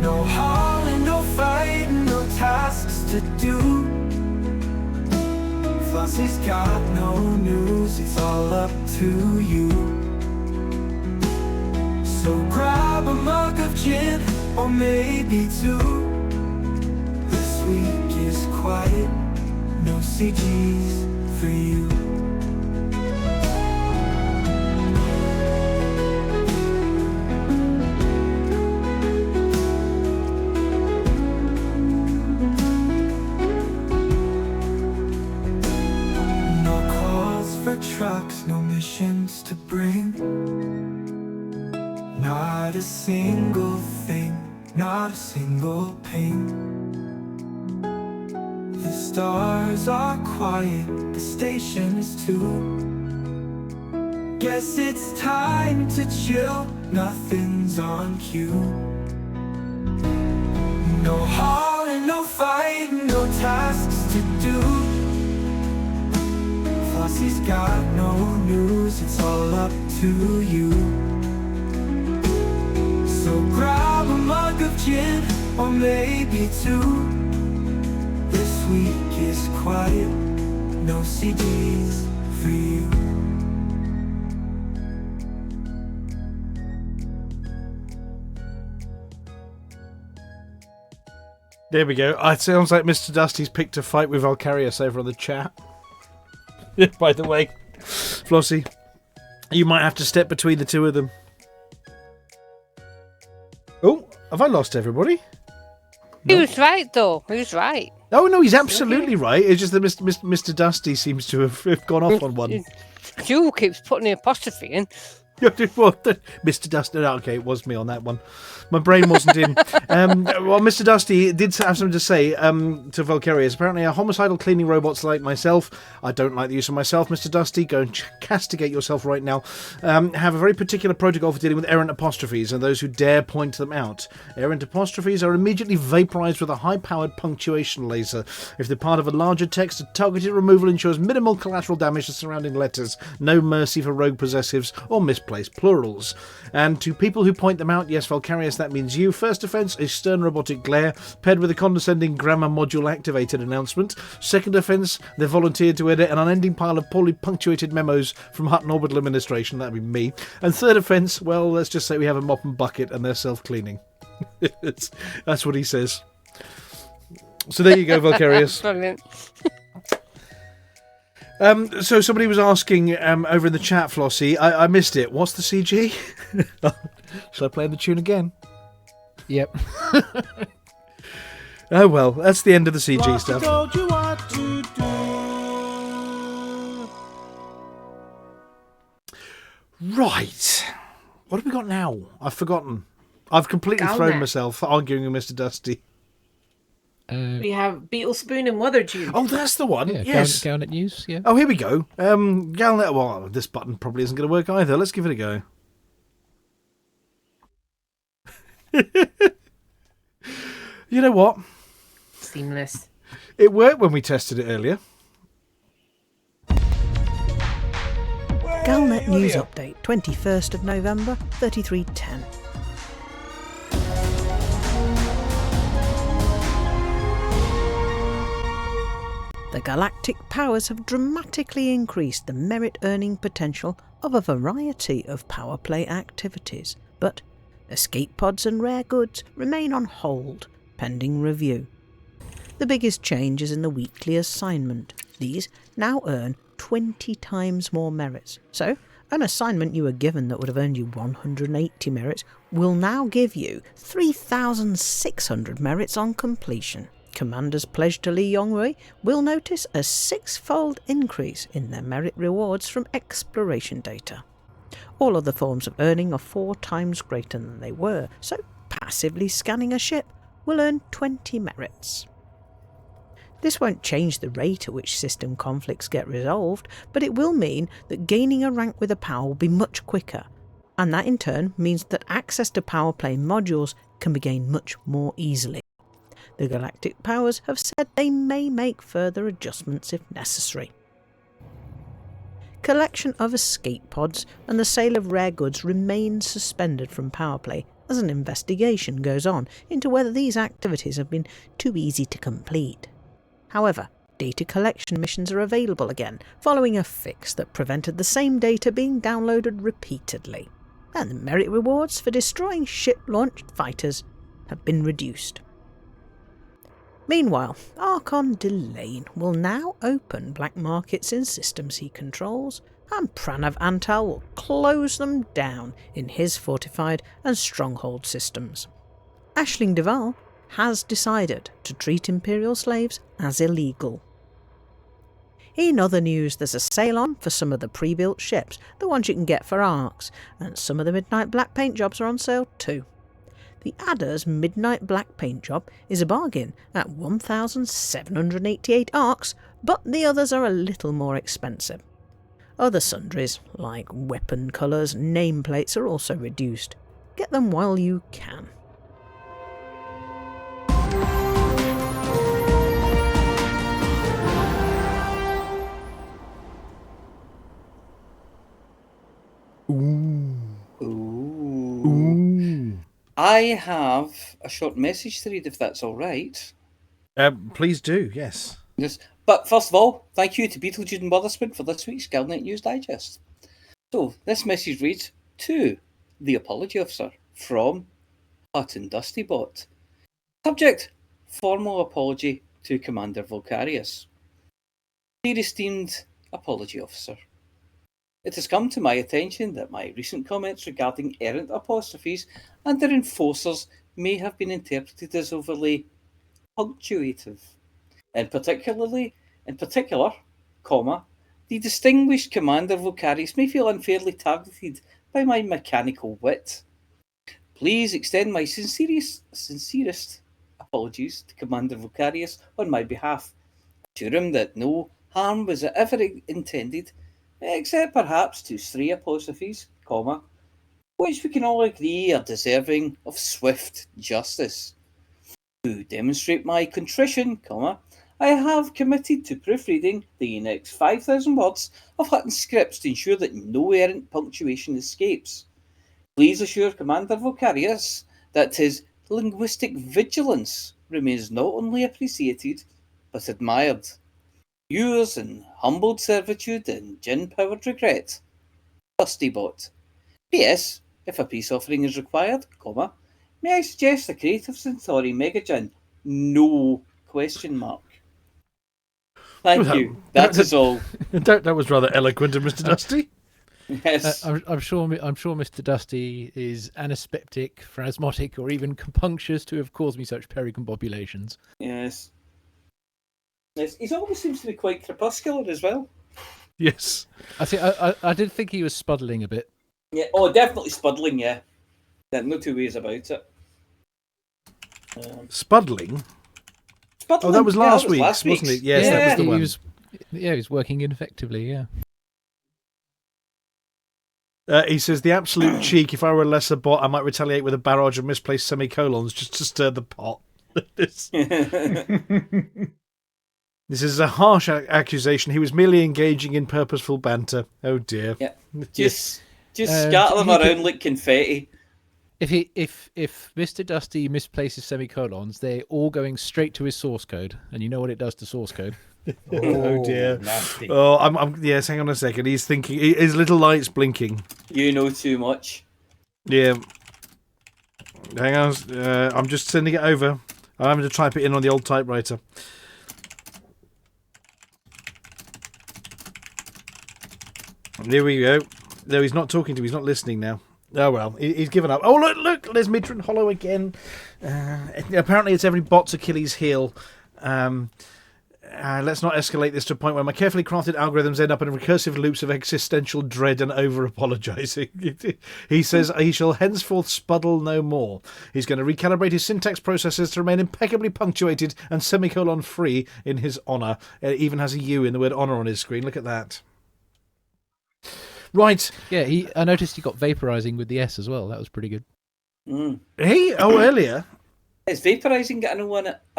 S8: No hauling, no fighting, no tasks to do. Flossy's got no news, it's all up to you. So grab a mug of gin, or maybe two. This week is quiet, no CGs for you. Trucks, no missions to bring. Not a single thing, not a single ping. The stars are quiet, the station is too. Guess it's time to chill, nothing's on cue. No hauling, no fighting, no tasks to do. Flossy's got no news, it's all up to you. So grab a mug of gin, or maybe two. This week is quiet, no CDs for you.
S3: There we go. It sounds like Mr. Dustee's picked a fight with Valkyrius over on the chat. By the way, Flossie, you might have to step between the two of them. Oh, have I lost everybody?
S2: No. He was right, though. He was right.
S3: Oh, no, he's absolutely right. It's just that Mr. Dustee seems to have gone off on one.
S2: Stu keeps putting the apostrophe in.
S3: Mr. Dustee. Okay, it was me on that one. My brain wasn't in. Well, Mr. Dustee did have something to say to Valkyrius. Apparently, homicidal cleaning robots like myself, I don't like the use of myself, Mr. Dustee, go and castigate yourself right now, have a very particular protocol for dealing with errant apostrophes and those who dare point them out. Errant apostrophes are immediately vaporized with a high-powered punctuation laser. If they're part of a larger text, a targeted removal ensures minimal collateral damage to surrounding letters, no mercy for rogue possessives or misplaced plurals. And to people who point them out, yes, Valkyrius, that means you. First offence, a stern robotic glare, paired with a condescending grammar module activated announcement. Second offence, they volunteered to edit an unending pile of poorly punctuated memos from Hutton Orbital Administration, that'd be me. And third offence, well, let's just say we have a mop and bucket and they're self-cleaning. That's what he says. So there you go, Valkyrius.
S2: Brilliant.
S3: So somebody was asking over in the chat, Flossie, I missed it. What's the CG? Shall I play the tune again?
S7: Yep.
S3: Oh well, that's the end of the CG stuff.
S9: Told you what to do.
S3: Right. What have we got now? I've forgotten. I've completely thrown myself arguing with Mr. Dustee.
S4: We have Beetle Spoon and Mother June.
S3: Oh, that's the one.
S7: Yeah,
S3: yes.
S7: Galnet News. Yeah.
S3: Oh, here we go. Galnet. Well, this button probably isn't going to work either. Let's give it a go. You know what?
S4: Seamless.
S3: It worked when we tested it earlier.
S10: Galnet News Update, 21st of November, 3310. The galactic powers have dramatically increased the merit-earning potential of a variety of power play activities, but escape pods and rare goods remain on hold, pending review. The biggest change is in the weekly assignment. These now earn 20 times more merits. So, an assignment you were given that would have earned you 180 merits will now give you 3,600 merits on completion. Commanders pledged to Lee Yongwei will notice a 6-fold increase in their merit rewards from exploration data. All other forms of earning are 4 times greater than they were, so passively scanning a ship will earn 20 merits. This won't change the rate at which system conflicts get resolved, but it will mean that gaining a rank with a power will be much quicker, and that in turn means that access to power play modules can be gained much more easily. The galactic powers have said they may make further adjustments if necessary. Collection of escape pods and the sale of rare goods remain suspended from power play as an investigation goes on into whether these activities have been too easy to complete. However, data collection missions are available again, following a fix that prevented the same data being downloaded repeatedly. And the merit rewards for destroying ship-launched fighters have been reduced. Meanwhile, Archon Delane will now open black markets in systems he controls, and Pranav Antal will close them down in his fortified and stronghold systems. Aisling Duval has decided to treat Imperial slaves as illegal. In other news, there's a sale on for some of the pre-built ships, the ones you can get for ARCs, and some of the Midnight Black paint jobs are on sale too. The Adder's Midnight Black paint job is a bargain at 1,788 ARCs, but the others are a little more expensive. Other sundries, like weapon colours and nameplates, are also reduced. Get them while you can.
S5: Ooh. I have a short message to read, if that's all right.
S3: Please do, yes.
S5: Yes. But first of all, thank you to Beetlejuice and Witherspoon for this week's Galnet News Digest. So, this message reads, to the Apology Officer from Hutton Dusty Bot. Subject, formal apology to Commander Volcarius. Dear esteemed Apology Officer, it has come to my attention that my recent comments regarding errant apostrophes and their enforcers may have been interpreted as overly punctuative. In particular, the distinguished Commander Volcarius may feel unfairly targeted by my mechanical wit. Please extend my sincerest apologies to Commander Volcarius on my behalf. Assure him that no harm was ever intended, except perhaps to stray apostrophes, which we can all agree are deserving of swift justice. To demonstrate my contrition, I have committed to proofreading the next 5,000 words of Hutton scripts to ensure that no errant punctuation escapes. Please assure Commander Volcarius that his linguistic vigilance remains not only appreciated, but admired. Yours in humbled servitude and gin-powered regret, Dusty Bot. P.S. If a peace offering is required, may I suggest a Creative Centauri Mega Gin? No question mark. Thank you. That is all.
S3: That was rather eloquent of Mr. Dusty.
S5: Yes.
S7: I'm sure Mr. Dusty is anaspeptic, phrasmotic, or even compunctious to have caused me such pericombobulations.
S5: Yes. Yes. He always seems to be quite crepuscular as well.
S3: Yes.
S7: I did think he was spuddling a bit.
S5: Yeah. Oh, definitely spuddling. Yeah. No two ways about it.
S3: Spuddling? Oh, that was last week's, wasn't it? Yes, that was the one.
S7: He was working ineffectively, yeah.
S3: He says, the absolute cheek, if I were a lesser bot, I might retaliate with a barrage of misplaced semicolons just to stir the pot. This is a harsh accusation. He was merely engaging in purposeful banter. Oh, dear.
S5: Yeah. Just scatter them around like confetti.
S7: If Mr. Dusty misplaces semicolons, they're all going straight to his source code, and you know what it does to source code.
S3: Oh dear!
S5: Nasty.
S3: Oh, yes. Hang on a second. He's thinking. His little light's blinking.
S5: You know too much.
S3: Yeah. Hang on. I'm just sending it over. I'm having to type it in on the old typewriter. There we go. No, he's not talking to me. He's not listening now. Oh, well, he's given up. Oh, look, there's Midran Hollow again. Apparently it's every bot's Achilles heel. Let's not escalate this to a point where my carefully crafted algorithms end up in recursive loops of existential dread and over-apologising. He says he shall henceforth spuddle no more. He's going to recalibrate his syntax processes to remain impeccably punctuated and semicolon-free in his honour. It even has a U in the word honour on his screen. Look at that. Right.
S7: Yeah, I noticed he got vaporizing with the S as well. That was pretty good.
S5: Mm.
S3: Earlier.
S5: Is vaporizing got a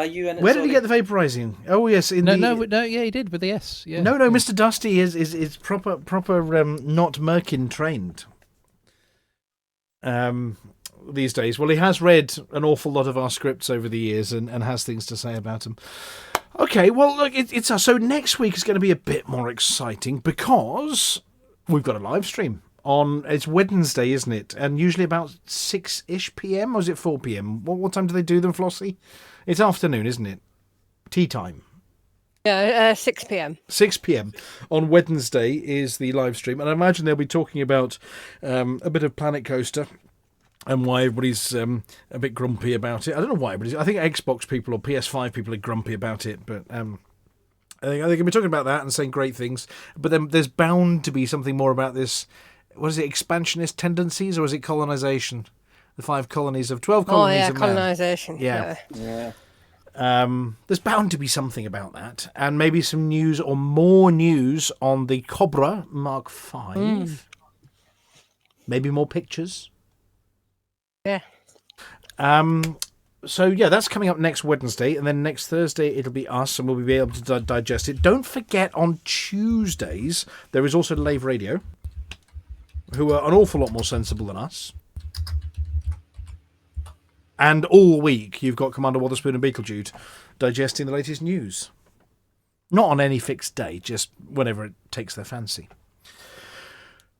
S5: U in it?
S3: Where did he get the vaporizing? Oh, yes.
S7: No, yeah, he did with the S. Yeah.
S3: No, Mr. Dusty is proper not Merkin trained these days. Well, he has read an awful lot of our scripts over the years and has things to say about them. Okay, well, look, it's so next week is going to be a bit more exciting because we've got a live stream on. It's Wednesday, isn't it? And usually about 6-ish p.m. or is it 4 p.m? What time do they do them, Flossy? It's afternoon, isn't it? Tea time.
S2: Yeah, 6 p.m.
S3: 6 p.m. on Wednesday is the live stream, and I imagine they'll be talking about a bit of Planet Coaster. And why everybody's a bit grumpy about it. I don't know why everybody's... I think Xbox people or PS5 people are grumpy about it, but I think they're going to be talking about that and saying great things. But then there's bound to be something more about this... What is it, expansionist tendencies, or is it colonisation? The 5 colonies of 12 colonies of man.
S2: colonisation. Yeah.
S3: There's bound to be something about that. And maybe some news or more news on the Cobra Mark V. Maybe more pictures.
S2: Yeah.
S3: So, yeah, that's coming up next Wednesday, and then next Thursday it'll be us, and we'll be able to digest it. Don't forget, on Tuesdays, there is also Lave Radio, who are an awful lot more sensible than us. And all week, you've got Commander Wotherspoon and Beetlejuice digesting the latest news. Not on any fixed day, just whenever it takes their fancy.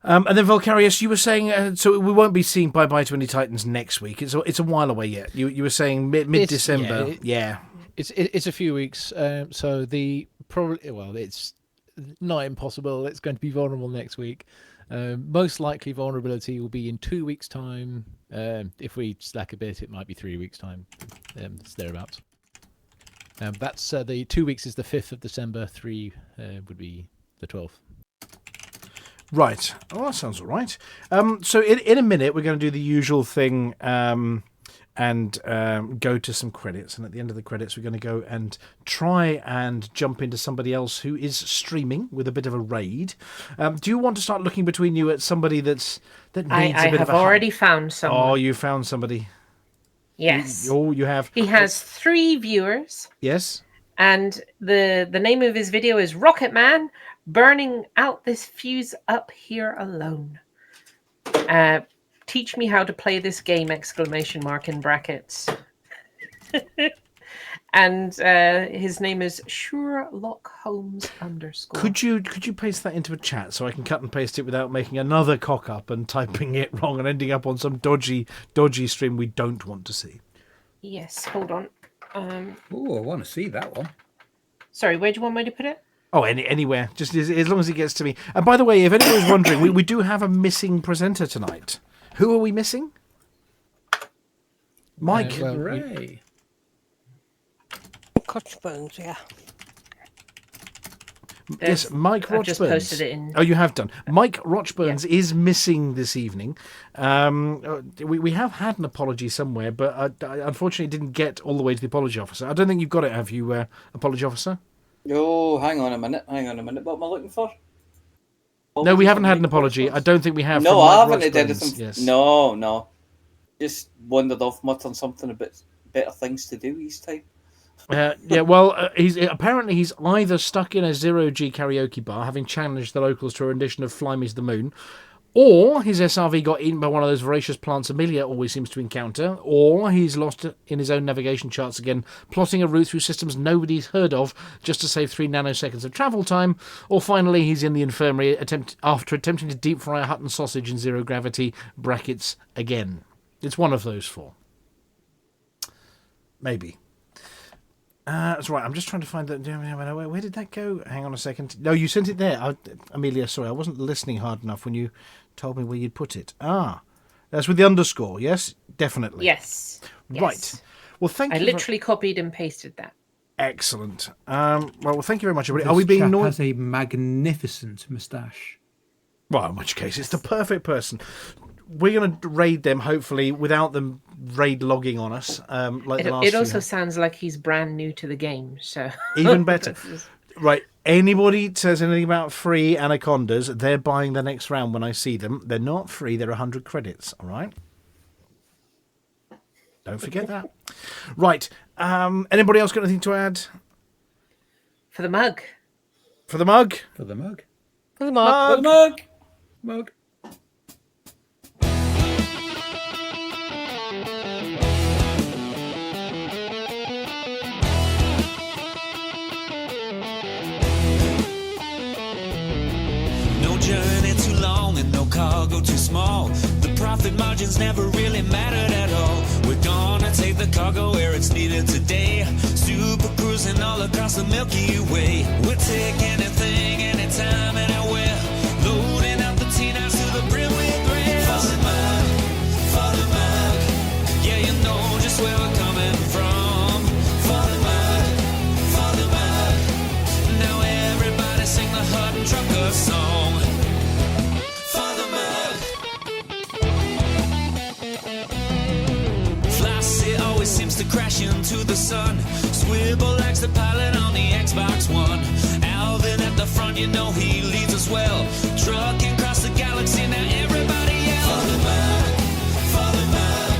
S3: And then Volcarius, you were saying, so we won't be seeing Bye Bye to Any Titans next week. It's a while away yet. You were saying mid-December.
S7: It's a few weeks. So it's not impossible. It's going to be vulnerable next week. Most likely vulnerability will be in 2 weeks' time. If we slack a bit, it might be 3 weeks' time. It's thereabouts. That's the 2 weeks is the 5th of December. 3 would be the 12th.
S3: Right. Oh, that sounds all right. So in a minute, we're going to do the usual thing and go to some credits. And at the end of the credits, we're going to go and try and jump into somebody else who is streaming with a bit of a raid. Do you want to start looking between you at somebody that needs a bit of a...
S4: I have already found someone.
S3: Oh, you found somebody.
S4: Yes.
S3: You have...
S4: He has 3 viewers.
S3: Yes.
S4: And the name of his video is Rocket Man Burning Out This Fuse Up Here Alone. Teach me how to play this game, ! In brackets. And his name is Sherlock Holmes _.
S3: Could you paste that into a chat so I can cut and paste it without making another cock up and typing it wrong and ending up on some dodgy stream we don't want to see?
S4: Yes, hold on.
S1: Oh, I want to see that one.
S4: Sorry, where do you want me to put it?
S3: Oh, anywhere. Just as long as it gets to me. And by the way, if anyone's wondering, we do have a missing presenter tonight. Who are we missing? Mike.
S1: Hooray.
S2: Crotchbones, yeah.
S3: Yes, Mike Rochburns.
S4: I've just posted it in.
S3: Oh, you have done. Mike Rochburns is missing this evening. We have had an apology somewhere, but I unfortunately didn't get all the way to the apology officer. I don't think you've got it, have you, apology officer?
S5: Oh, hang on a minute. What am I looking for?
S3: No, we haven't had an apology. I don't think we have.
S5: No, I haven't had
S3: Rochburns.
S5: anything.
S3: Yes.
S5: No. Just wandered off muttering something about better things to do each time.
S3: He's either stuck in a 0G karaoke bar, having challenged the locals to a rendition of Fly Me to the Moon, or his SRV got eaten by one of those voracious plants Amelia always seems to encounter, or he's lost in his own navigation charts again, plotting a route through systems nobody's heard of just to save 3 nanoseconds of travel time, or finally he's in the infirmary after attempting to deep fry a Hutton sausage in zero gravity brackets again. It's one of those 4. Maybe. That's right. I'm just trying to find that. Where did that go? Hang on a second. No, you sent it there. Amelia, sorry, I wasn't listening hard enough when you told me where you'd put it. That's with the underscore, yes? Definitely.
S4: Yes.
S3: Right. Well, thank you.
S4: I literally copied and pasted that.
S3: Excellent. Well, thank you very much, everybody. Are we being
S6: This has a magnificent moustache.
S3: Well, in which case, it's the perfect person. We're going to raid them, hopefully, without them raid logging on us. Like the last
S4: it also sounds like he's brand new to the game, so...
S3: Even better. Right, anybody says anything about free anacondas, they're buying the next round when I see them. They're not free, they're 100 credits, all right? Don't forget that. Right, anybody else got anything to add?
S4: For the mug.
S1: For the mug.
S11: profit margins never really mattered at all. We're gonna take the cargo where it's needed today. Super cruising all across the Milky Way. We'll take anything, anytime, anywhere. Loading up the T-9s to the brim with grain. Follow the map. Yeah, you know just where we're coming from. Follow the map. Now everybody sing the Hutton Trucker song. Follow the map. Flossy always seems to crash into the sun. Swivel likes the pilot on the Xbox One. Alvin at the front, you know he leads us well. Trucking across the galaxy, now everybody yell. Follow the map.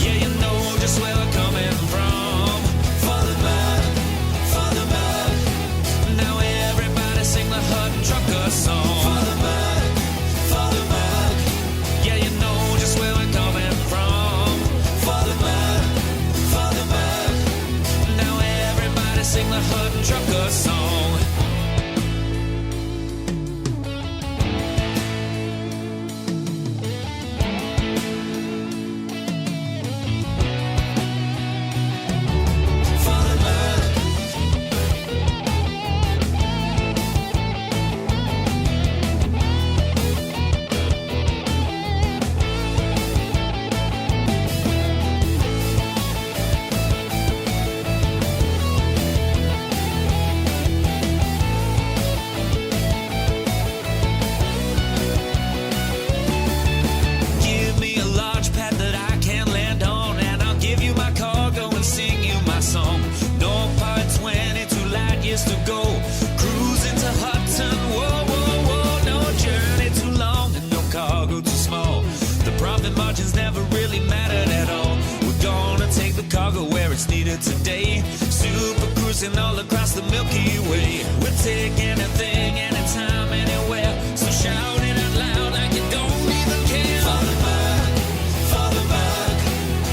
S11: Yeah, you know just where we're coming from. Follow the map. Now everybody sing the Hutton Trucker song. Follow the map. Yeah, you know just where we're coming from. Follow the map. Now everybody sing the Hutton Trucker song. To go cruising to Hutton. Whoa, no journey too long and no cargo too small. The profit margins never really mattered at all. We're gonna take the cargo where it's needed today. Super cruising all across the Milky Way. We'll take anything, anytime, anywhere. So shout it out loud like you don't even care. Follow the map.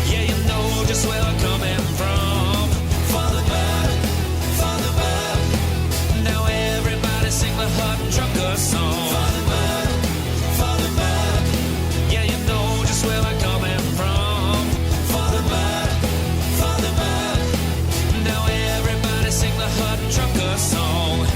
S11: Yeah, you know just where we're coming from. Follow the map. Now everybody sing the Hutton Trucker song. Follow the map. Yeah, you know just where we're coming from. Follow the map. Now everybody sing the Hutton Trucker song.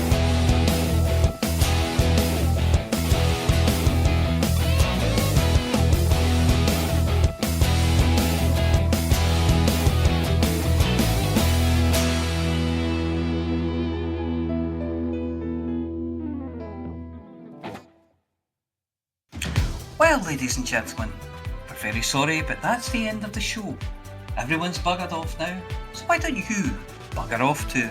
S12: Well, ladies and gentlemen, we're very sorry, but that's the end of the show. Everyone's buggered off now, so why don't you bugger off too?